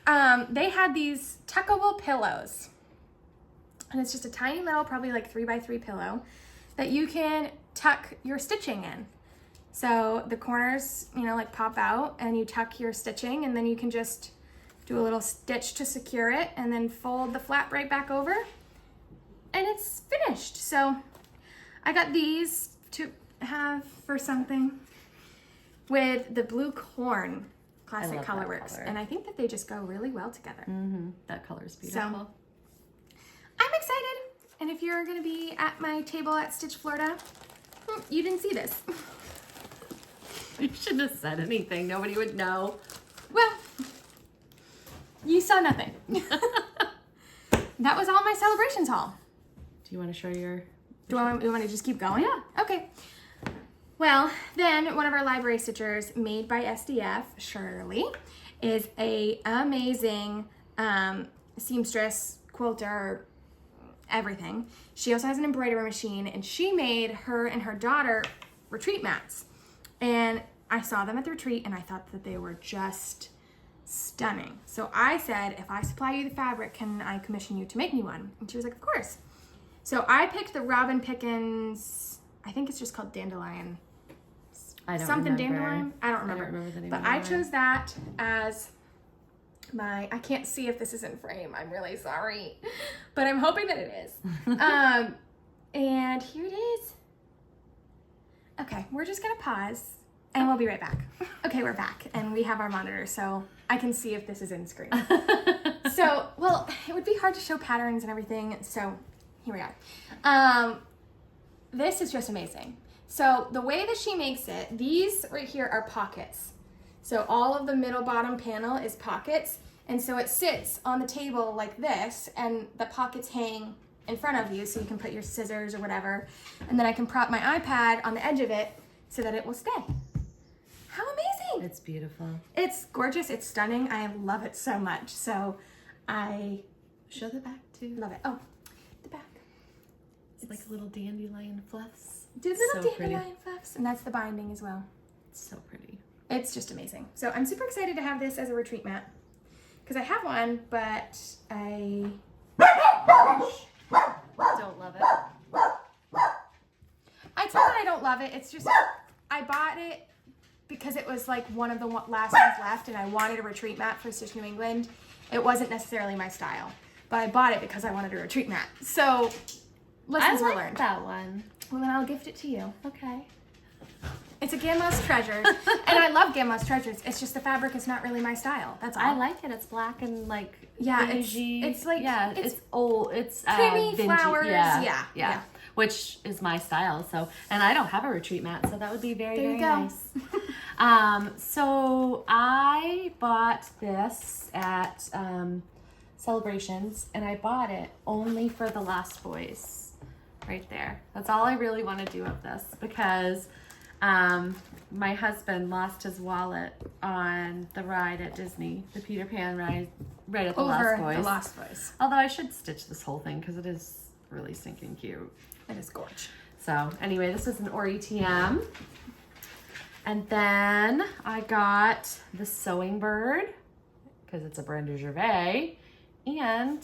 they had these tuckable pillows. And it's just a tiny little, probably like 3x3 pillow that you can tuck your stitching in. So the corners, you know, like pop out and you tuck your stitching, and then you can just do a little stitch to secure it and then fold the flap right back over and it's finished. So I got these to have for something with the blue corn Classic Colorworks. And I think that they just go really well together. Mm-hmm. That color's beautiful. So I'm excited. And if you're gonna be at my table at Stitch Florida, you didn't see this. You shouldn't have said anything. Nobody would know. Well, you saw nothing. That was all my Celebrations haul. Do you want to show your... Do you want to just keep going? Yeah. Okay. Well, then one of our library stitchers, made by SDF, Shirley, is a amazing seamstress, quilter, everything. She also has an embroidery machine, and she made her and her daughter retreat mats. And I saw them at the retreat, and I thought that they were just stunning. So I said, if I supply you the fabric, can I commission you to make me one? And she was like, of course. So I picked the Robin Pickens, I think it's just called Dandelion. I don't Something remember. Dandelion? I don't remember. the name But of I the chose that as my, I can't see if this is in frame. I'm really sorry. But I'm hoping that it is. And here it is. Okay, we're just gonna pause and we'll be right back. Okay, we're back and we have our monitor, so I can see if this is in screen. So, well, it would be hard to show patterns and everything, so here we are. This is just amazing. So the way that she makes it, these right here are pockets. So all of the middle bottom panel is pockets, and so it sits on the table like this, and the pockets hang in front of you so you can put your scissors or whatever. And then I can prop my iPad on the edge of it so that it will stay. How amazing! It's beautiful. It's gorgeous. It's stunning. I love it so much. So I show the back too. Love it. Oh, the back. It's like little dandelion fluffs. Little dandelion fluffs. And that's the binding as well. It's so pretty. It's just amazing. So I'm super excited to have this as a retreat mat. Because I have one, but I don't love it. I'd say that I don't love it. It's just, I bought it because it was like one of the last ones left and I wanted a retreat mat for Stitch New England. It wasn't necessarily my style, but I bought it because I wanted a retreat mat. So lessons were learned. That one. Well, then I'll gift it to you. Okay. It's a Gamma's Treasures, and I love Gamma's Treasures. It's just the fabric is not really my style. That's all. I like it. It's black and like beigey. It's like it's old. It's creamy vintage. flowers. Yeah. Which is my style. So, and I don't have a retreat mat, so that would be very, very nice. So I bought this at Celebrations, and I bought it only for the Lost Boys, right there. That's all I really want to do with this because my husband lost his wallet on the ride at Disney, the Peter Pan ride, right at the Lost Boys. The Lost Boys. Although I should stitch this whole thing because it is really stinking cute. It is gorgeous. So anyway, this is an ORETM. And then I got the Sewing Bird because it's a Brenda Gervais. And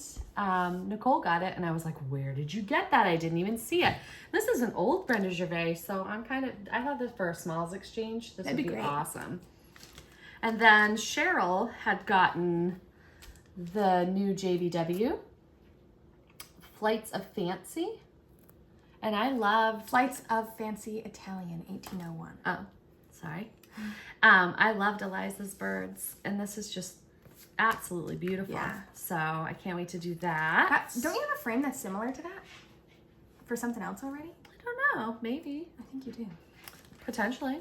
Nicole got it and I was like, where did you get that? I didn't even see it. This is an old Brenda Gervais, so I thought this for a smalls exchange. This would be great. Awesome. And then Cheryl had gotten the new JVW, Flights of Fancy. And I loved Flights of Fancy Italian 1801. Oh, sorry. I loved Eliza's birds, and this is just absolutely beautiful. Yeah. So I can't wait to do that. Don't you have a frame that's similar to that? For something else already? I don't know. Maybe. I think you do. Potentially.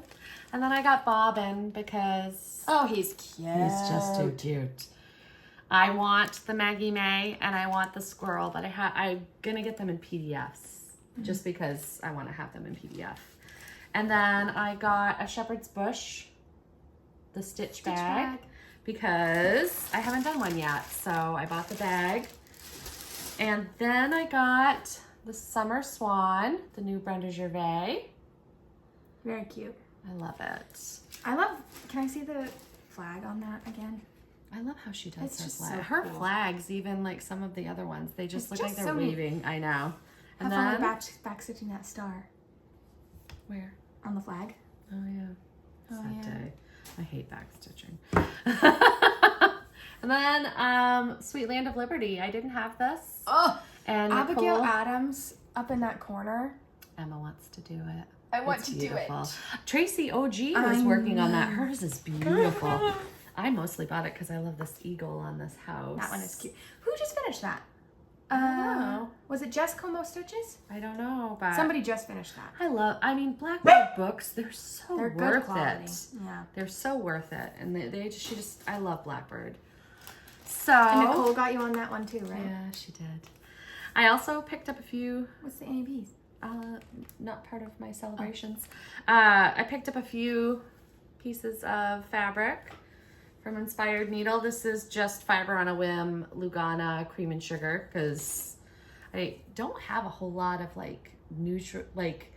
And then I got Bobbin because... Oh, he's cute. He's just too cute. I want the Maggie May and I want the squirrel, but I'm going to get them in PDFs just because I want to have them in PDF. And then I got a Shepherd's Bush, the stitch bag, because I haven't done one yet. So I bought the bag. And then I got the Summer Swan, the new Brenda Gervais. Very cute. I love it. Can I see the flag on that again? I love how she does it's her just flag. So her cool. flags, even like some of the other ones, they just look like they're so waving. Neat. I know. And Have then fun back stitching that star. Where? On the flag. Oh yeah. Sad day. I hate back stitching. And then Sweet Land of Liberty. I didn't have this. Oh, and Abigail Nicole, Adams up in that corner. Emma wants to do it. I want to do it. Tracy OG was working on that. Hers is beautiful. I mostly bought it because I love this eagle on this house. That one is cute. Who just finished that? I don't know. Was it just Como Stitches? I don't know, but somebody just finished that. I mean, Blackbird books, they're good worth quality. it. Yeah. They're so worth it. And I love Blackbird. So. And Nicole got you on that one too, right? Yeah, she did. I also picked up a few. What's the NABs? Not part of my celebrations. I picked up a few pieces of fabric from Inspired Needle. This is just Fiber on a Whim, Lugana, Cream and Sugar, because I don't have a whole lot of like neutral, like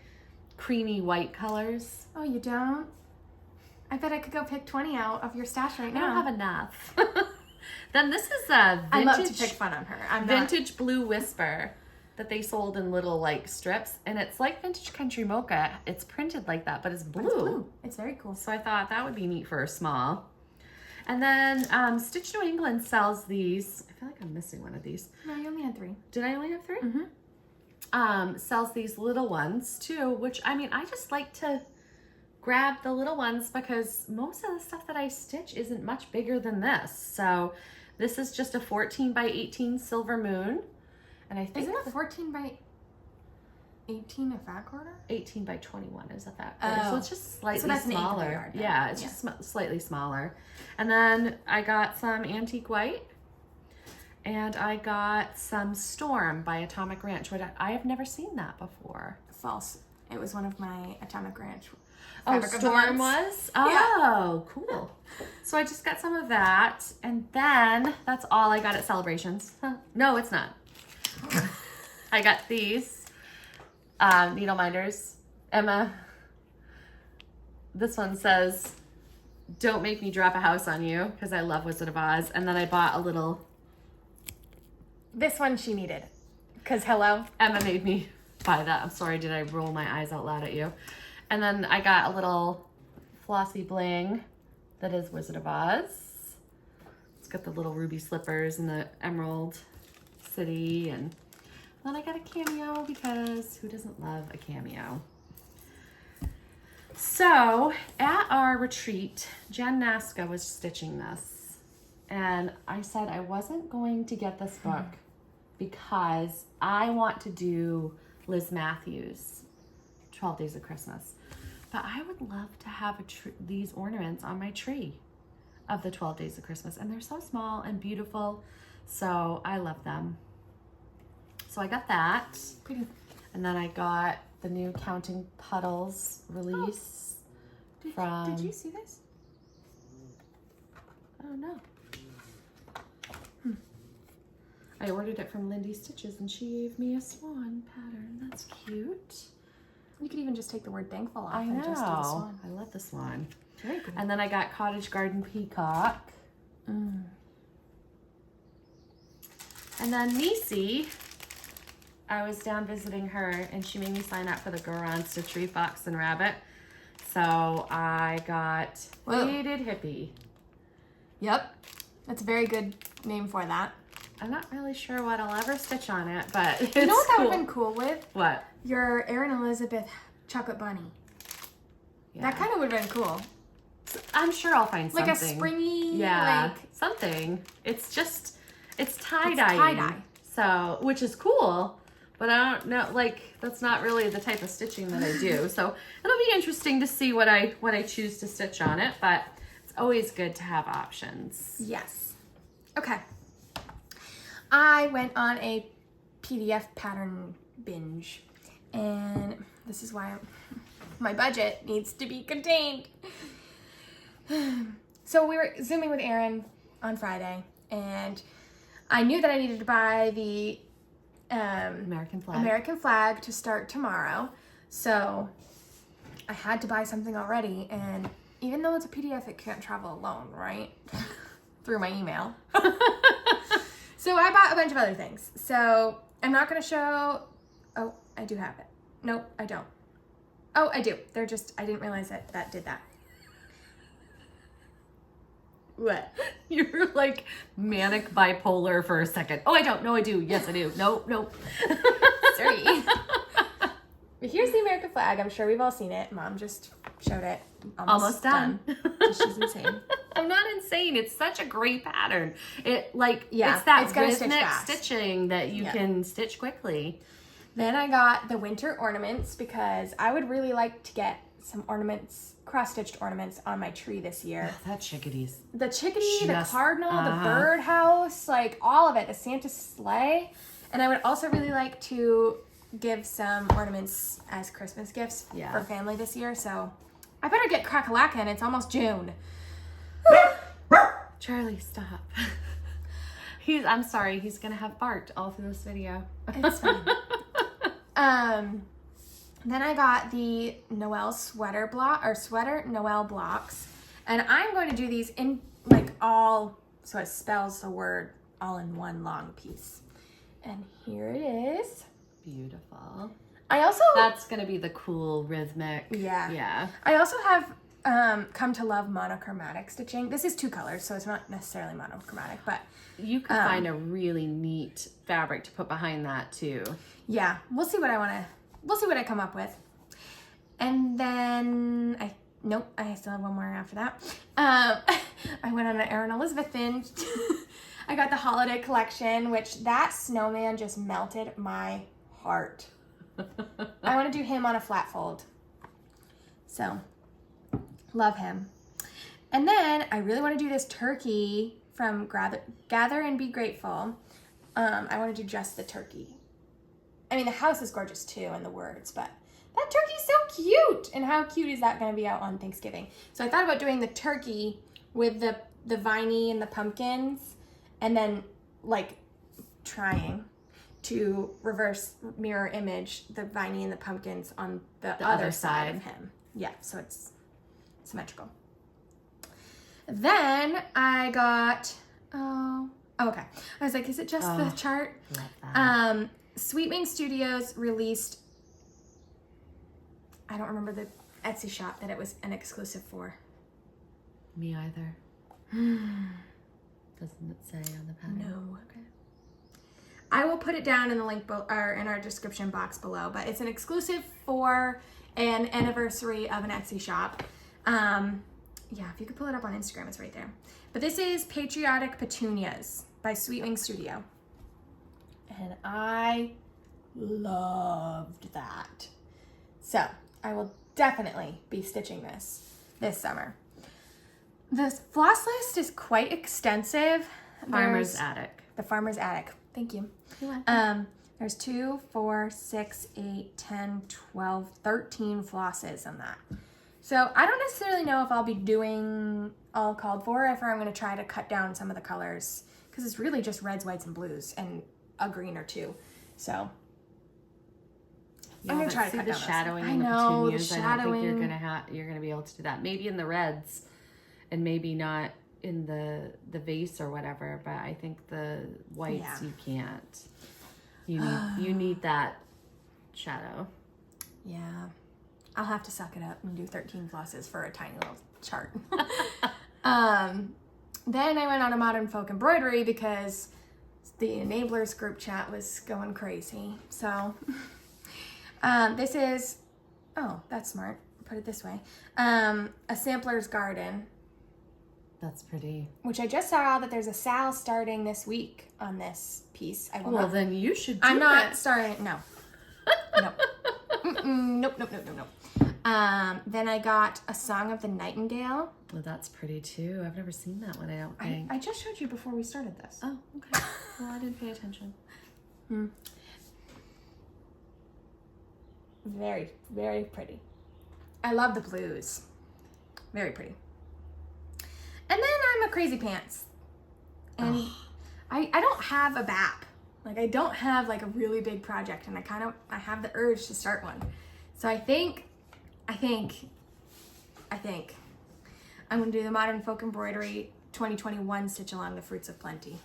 creamy white colors. Oh, you don't? I bet I could go pick 20 out of your stash right now. I don't have enough. Then this is a vintage, I love to pick fun on her. Vintage Blue Whisper that they sold in little like strips, and it's like Vintage Country Mocha. It's printed like that, but it's blue. It's very cool. So I thought that would be neat for a small. And then Stitch New England sells these. I feel like I'm missing one of these. No, you only had 3. Did I only have 3? Mm-hmm. Sells these little ones too, which I mean, I just like to grab the little ones because most of the stuff that I stitch isn't much bigger than this. So this is just a 14 by 18 Silver Moon. And I think isn't a 14 by 18 a fat quarter? 18 by 21 is a fat quarter. So it's just slightly smaller. Yeah, it's just slightly smaller. And then I got some antique white. And I got some Storm by Atomic Ranch, which I have never seen that before. False. It was one of my Atomic Ranch. Oh, Storm was? Oh, yeah. Cool. So I just got some of that. And then that's all I got at Celebrations. Huh. No, it's not. I got these needle minders. Emma, this one says, "Don't make me drop a house on you," because I love Wizard of Oz. And then I bought a little... This one she needed. Because hello? Emma made me buy that. I'm sorry, did I roll my eyes out loud at you? And then I got a little flossy bling that is Wizard of Oz. It's got the little ruby slippers and the emerald city. And then I got a cameo because who doesn't love a cameo? So at our retreat, Jen Nasca was stitching this. And I said I wasn't going to get this book because I want to do Liz Matthews' 12 Days of Christmas. But I would love to have these ornaments on my tree of the 12 Days of Christmas. And they're so small and beautiful. So I love them. So I got that. Pretty. And then I got the new Counting Puddles release from... Did you see this? Oh, no. I ordered it from Lindy Stitches and she gave me a swan pattern. That's cute. You could even just take the word thankful off I know. and just do the swan. I love the swan. Very good. And then I got Cottage Garden Peacock. And then Nisi, I was down visiting her and she made me sign up for the Goran Stitchery Fox and Rabbit. So I got Faded Hippie. Yep. That's a very good name for that. I'm not really sure what I'll ever stitch on it, but it's You know what that cool. would have been cool with? What? Your Erin Elizabeth Chocolate Bunny. Yeah. That kind of would have been cool. I'm sure I'll find something. Like a springy, yeah, like... something. It's just, it's It's tie-dye. tie-dye. So, which is cool, but I don't know, like, that's not really the type of stitching that I do. So it'll be interesting to see what I choose to stitch on it, but it's always good to have options. Yes. Okay. I went on a PDF pattern binge, and this is why my budget needs to be contained. So we were Zooming with Erin on Friday, and I knew that I needed to buy the American flag to start tomorrow. So I had to buy something already, and even though it's a PDF, it can't travel alone, right? Through my email. So I bought a bunch of other things. So I'm not going to show... Oh, I do have it. Nope, I don't. Oh, I do. They're just... I didn't realize that did that. What? You were like manic bipolar for a second. Oh, I don't. No, I do. Yes, I do. Nope, nope. Sorry. But here's the American flag. I'm sure we've all seen it. Mom just showed it. Almost done. She's insane. I'm not insane. It's such a great pattern. It like Yeah, it's that it's gonna stitch rhythmic fast. stitching that you can stitch quickly. Then I got the winter ornaments because I would really like to get some ornaments, cross-stitched ornaments on my tree this year. That chickadees. The chickadee, the Just- cardinal, the birdhouse, like all of it, the Santa sleigh. And I would also really like to give some ornaments as Christmas gifts for family this year. So I better get crack-a-lackin'. It's almost June. Charlie, stop. I'm sorry, he's gonna have barked all through this video. It's fine. Then I got the Noel sweater Noel blocks. And I'm going to do these in like all, so it spells the word all in one long piece. And here it is. Beautiful. I also... That's gonna be the cool rhythmic. Yeah. Yeah. I also have come to love monochromatic stitching. This is 2 colors, so it's not necessarily monochromatic, but... You could find a really neat fabric to put behind that too. Yeah, we'll see what I come up with. And then I still have one more after that. I went on an Erin Elizabeth binge. I got the holiday collection, which that snowman just melted my heart. I want to do him on a flat fold. So, love him. And then I really want to do this turkey from Gather and Be Grateful. I want to do just the turkey. I mean, the house is gorgeous too, and the words, but that turkey's so cute. And how cute is that going to be out on Thanksgiving? So I thought about doing the turkey with the viney and the pumpkins, and then like trying to reverse mirror image the viney and the pumpkins on the other side of him. Yeah, so it's symmetrical. Then I got, okay. I was like, is it just the chart? Love that. Sweet Wing Studios released, I don't remember the Etsy shop that it was an exclusive for. Me either. Doesn't it say on the pattern? No. Okay. I will put it down in the link or in our description box below, but it's an exclusive for an anniversary of an Etsy shop. Yeah, if you could pull it up on Instagram, it's right there. But this is Patriotic Petunias by Sweet Wing Studio. And I loved that. So I will definitely be stitching this summer. The floss list is quite extensive. Farmer's Attic. The Farmer's Attic. Thank you. You're welcome. There's 2, 4, 6, 8, 10, 12, 13 flosses on that. So I don't necessarily know if I'll be doing all called for, if I'm going to try to cut down some of the colors, because it's really just reds, whites, and blues, and a green or two. So I'm going to try to cut the down shadowing those. and the I know, petunias. the I shadowing. don't think you're gonna be able to do that. Maybe in the reds, and maybe not in the vase or whatever. But I think the whites you can't. You need that shadow. Yeah. I'll have to suck it up and do 13 flosses for a tiny little chart. Then I went on a Modern Folk Embroidery because the Enablers group chat was going crazy. So this is, oh, that's smart. Put it this way. A Sampler's Garden. That's pretty. Which I just saw that there's a sale starting this week on this piece. I will Well, not, then you should do I'm not it. starting, no. Nope. Nope. Then I got A Song of the Nightingale. Well, that's pretty too. I've never seen that one, I don't think. I just showed you before we started this. Oh, okay. Well, I didn't pay attention. Very, very pretty. I love the blues. Very pretty. And then I'm a Crazy Pants. And I don't have a BAP. Like, I don't have like a really big project, and I have the urge to start one. So I think I'm gonna do the Modern Folk Embroidery 2021 Stitch Along the Fruits of Plenty,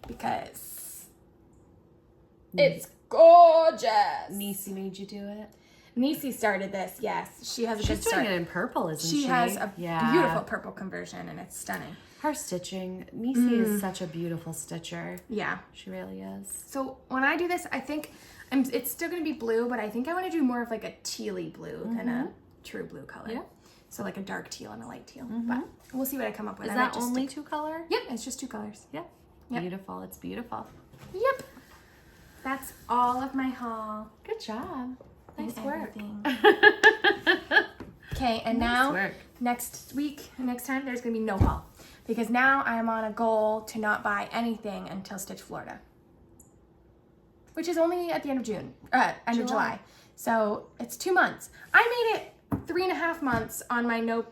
because it's gorgeous. Nisi made you do it? Nisi started this, yes. She has a good She's start. doing it in purple, isn't she? She has a beautiful purple conversion, and it's stunning. Her stitching. Nisi is such a beautiful stitcher. Yeah. She really is. So when I do this, I think it's still going to be blue, but I think I want to do more of like a tealy blue than a true blue color. Yeah. So like a dark teal and a light teal. But we'll see what I come up with. Is that only 2 color? Yep, it's just 2 colors. Yep. Yep. Beautiful. It's beautiful. Yep. That's all of my haul. Good job. Nice and work. everything. Okay, and Nice now work. next time there's going to be no haul. Because now I am on a goal to not buy anything until Stitch Florida. Which is only at the end of June, end of July. So it's 2 months. I made it 3.5 months on my no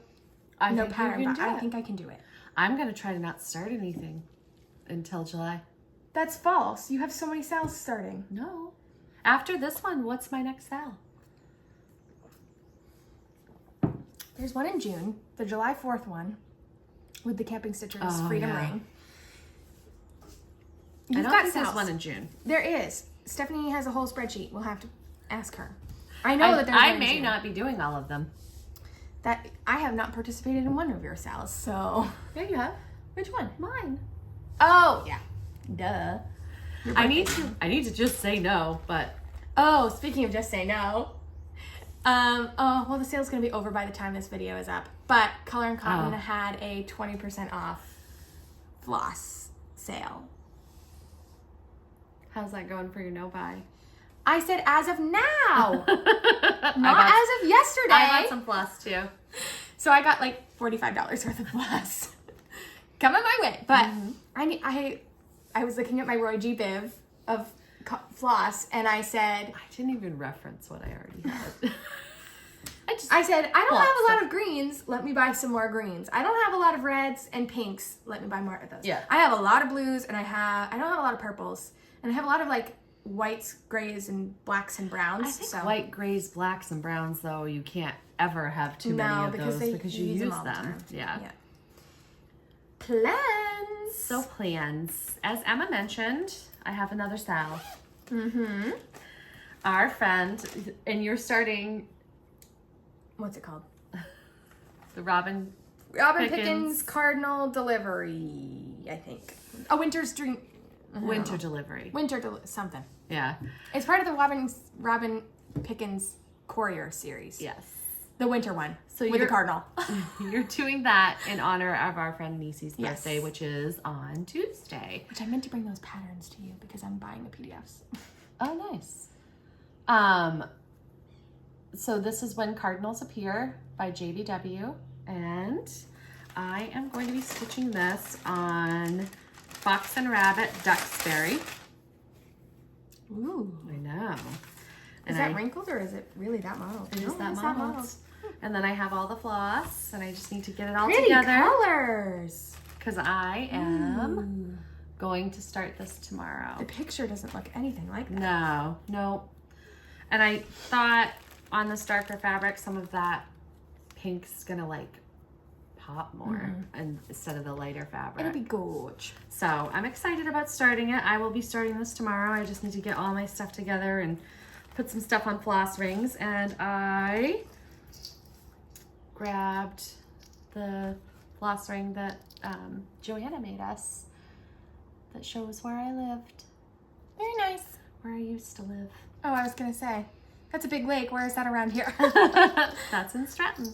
pattern, but I think I can do it. I'm going to try to not start anything until July. That's false. You have so many sales starting. No. After this one, what's my next sale? There's one in June, the July 4th one, with the Camping Stitchers Freedom Ring. I don't think there's one in June. There is. Stephanie has a whole spreadsheet. We'll have to ask her. I know that there's one I in may June. not be doing all of them. That I have not participated in one of your sales, so. Yeah, you have. Which one? Mine. Oh, yeah. Duh. I need to just say no, but Oh, speaking of just say no. Well, the sale's gonna be over by the time this video is up. But Color and Cotton had a 20% off floss sale. how's that going for your no buy? I said as of now, not as of yesterday. I bought some floss too. So I got like $45 worth of floss coming my way. But I was looking at my Roy G. Biv of floss, and I said... I didn't even reference what I already had. I said, I don't have a lot of greens. Let me buy some more greens. I don't have a lot of reds and pinks. Let me buy more of those. Yeah. I have a lot of blues, and I don't have a lot of purples. And I have a lot of, like, whites, grays, and blacks and browns. I think white, grays, blacks, and browns, though, you can't ever have too many of those because you use them. Yeah. Plans. So plans. As Emma mentioned, I have another Sal. Mm-hmm. Our friend, and you're starting... What's it called? The Robin Pickens Cardinal Delivery, I think. A Winter's Dream. Winter Delivery. Something. Yeah. It's part of the Robin Pickens Courier series. Yes. The winter one. So with the cardinal. You're doing that in honor of our friend Nisi's birthday, which is on Tuesday. Which I meant to bring those patterns to you because I'm buying the PDFs. Oh, nice. So this is When Cardinals Appear by JBW, and I am going to be stitching this on Fox and Rabbit Duxbury. Ooh. I know. Is that wrinkled or is it really that model? It is that model. And then I have all the floss, and I just need to get it all Pretty together. colors. Because I am going to start this tomorrow. The picture doesn't look anything like that. No. And I thought on this darker fabric, some of that pink's gonna like pop more and instead of the lighter fabric. It'll be gorge. So I'm excited about starting it. I will be starting this tomorrow. I just need to get all my stuff together and put some stuff on floss rings. And I grabbed the floss ring that Joanna made us that shows where I lived. Very nice. Where I used to live. Oh, I was gonna say, that's a big lake. Where is that around here? That's in Stratton.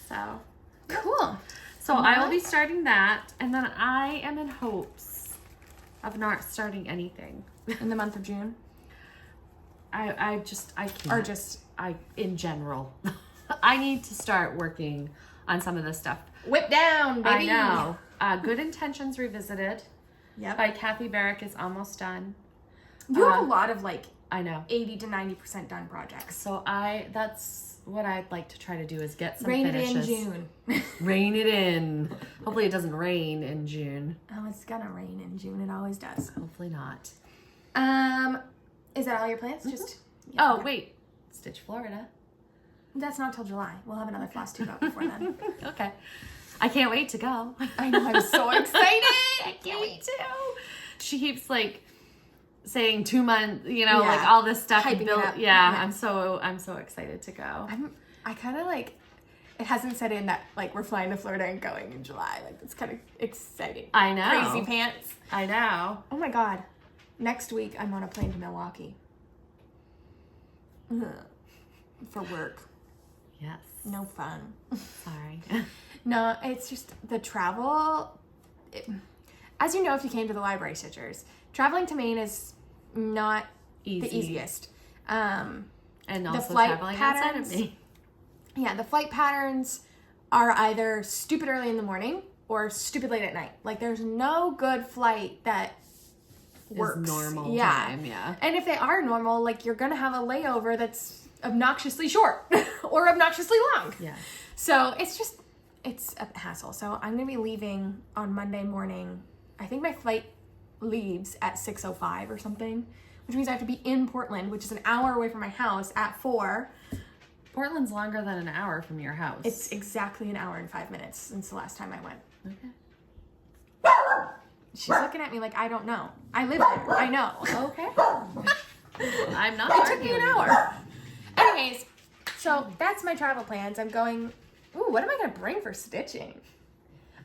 So cool. So I will be starting that, and then I am in hopes of not starting anything in the month of June. I can't. Or just in general. I need to start working on some of this stuff. Whip down, baby. I know. Good Intentions Revisited. Yep. By Kathy Barrick is almost done. You have a lot of like I know 80 to 90% done projects. So that's what I'd like to try to do is get some Rain finishes. it in June. Rain it in. Hopefully it doesn't rain in June. Oh, it's gonna rain in June. It always does. Hopefully not. Is that all your plans? Just wait. Stitch Florida. That's not till July. We'll have another Flosstube out before then. Okay. I can't wait to go. I know. I'm so excited. I can't wait too. She keeps like saying 2 months, like all this stuff. Hyping it up. Yeah, I'm so excited to go. I kind of like, it hasn't set in that like we're flying to Florida and going in July. Like it's kind of exciting. I know. Crazy pants. I know. Oh my God. Next week I'm on a plane to Milwaukee. For work. Yes. No fun. Sorry. No, it's just the travel. As you know, if you came to the library stitchers, traveling to Maine is not the easiest. And also the flight traveling patterns, outside of Maine. Yeah, the flight patterns are either stupid early in the morning or stupid late at night. Like there's no good flight that works. Is normal time, yeah. And if they are normal, like you're gonna have a layover that's obnoxiously short or obnoxiously long. Yeah. So it's a hassle. So I'm gonna be leaving on Monday morning. I think my flight leaves at 6:05 or something, which means I have to be in Portland, which is an hour away from my house at 4. Portland's longer than an hour from your house. It's exactly an hour and 5 minutes since the last time I went. Okay. She's looking at me like I don't know. I live there. I know. Okay. I'm not. It took me an hour. Anyways, so that's my travel plans. I'm going. Ooh, what am I gonna bring for stitching?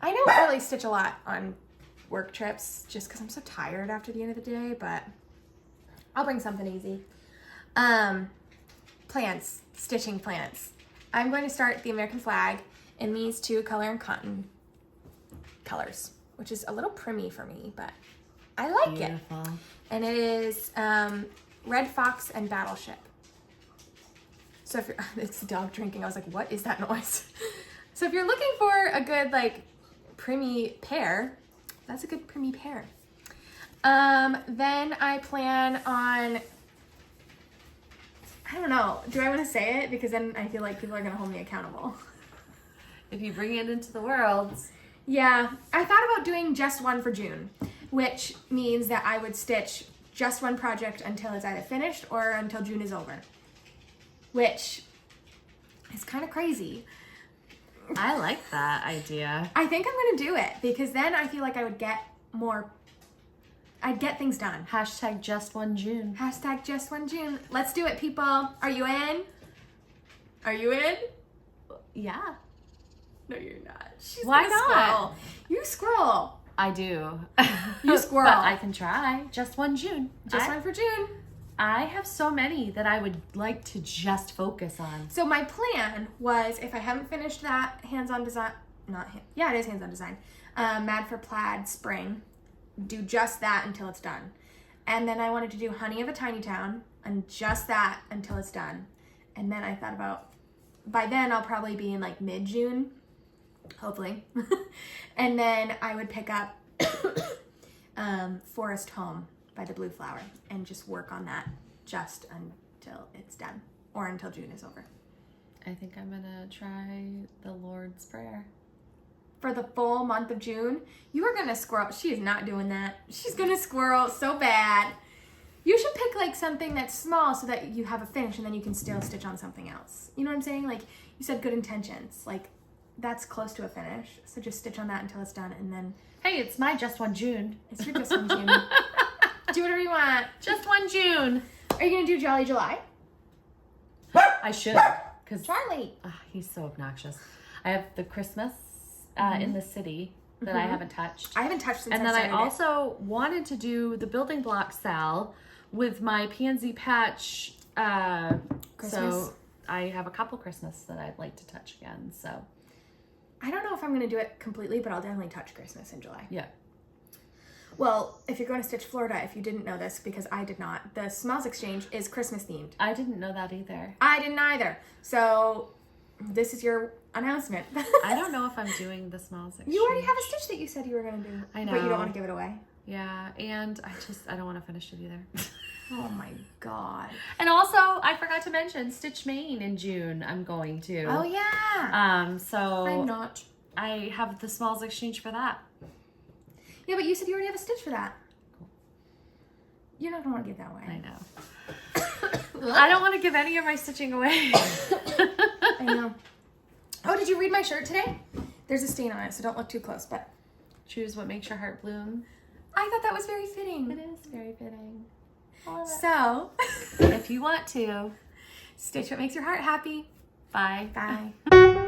I don't really stitch a lot on work trips just because I'm so tired after the end of the day, but I'll bring something easy. Plans, stitching plans. I'm going to start the American flag in these 2 color and cotton colors, which is a little primmy for me, but I like Beautiful. it. And it is Red Fox and Battleship. So if you're, it's the dog drinking. I was like, what is that noise? So if you're looking for a good like primmy pair, that's a good primmy pair. Then I plan on, I don't know, do I want to say it? Because then I feel like people are going to hold me accountable. If you bring it into the world. Yeah, I thought about doing just one for June, which means that I would stitch just one project until it's either finished or until June is over, which is kind of crazy. I like that idea. I think I'm going to do it because then I feel like I would get I'd get things done. Hashtag just one June. Hashtag just one June. Let's do it, people. Are you in? Are you in? Yeah. No, you're not. She's Why gonna not? Squirrel. You squirrel. I do. You squirrel. But I can try. Just one June. Just one for June. I have so many that I would like to just focus on. So my plan was, if I haven't finished that hands-on design, it is hands-on design, Mad for Plaid spring, do just that until it's done. And then I wanted to do Honey of a Tiny Town and just that until it's done. And then I thought about, by then I'll probably be in like mid-June, hopefully. And then I would pick up Forest Home by the Blue Flower and just work on that just until it's done or until June is over. I think I'm gonna try the Lord's Prayer. For the full month of June, you are gonna squirrel. She is not doing that. She's gonna squirrel so bad. You should pick like something that's small so that you have a finish and then you can still stitch on something else. You know what I'm saying? Like you said, good intentions. Like that's close to a finish. So just stitch on that until it's done and then. Hey, it's my just one June. It's your just one June. Do whatever you want. Just one June. Are you gonna do Jolly July? I should. Cause Charlie. He's so obnoxious. I have the Christmas in the city that I haven't touched. I haven't touched since And then I started also wanted to do the building block sal with my pansy patch. Christmas. So I have a couple Christmas that I'd like to touch again. So I don't know if I'm going to do it completely, but I'll definitely touch Christmas in July. yeah. Well, if you're going to Stitch Florida, if you didn't know this, because I did not, the Smells Exchange is Christmas themed. I didn't know that either. I didn't either. So this is your announcement. I don't know if I'm doing the smells exchange. You already have a stitch that you said you were going to do. I know. But you don't want to give it away. Yeah, and I don't want to finish it either. Oh my God. And also, I forgot to mention Stitch Maine in June. I'm going to. Oh yeah. So I'm not. I have the smalls exchange for that. Yeah, but you said you already have a stitch for that. Cool. You're not gonna want to give that away. I know. I don't want to give any of my stitching away. I know. Oh, did you read my shirt today? There's a stain on it, so don't look too close. But choose what makes your heart bloom. I thought that was very fitting. It is very fitting. I love it. So, if you want to, stitch what makes your heart happy. bye. Bye.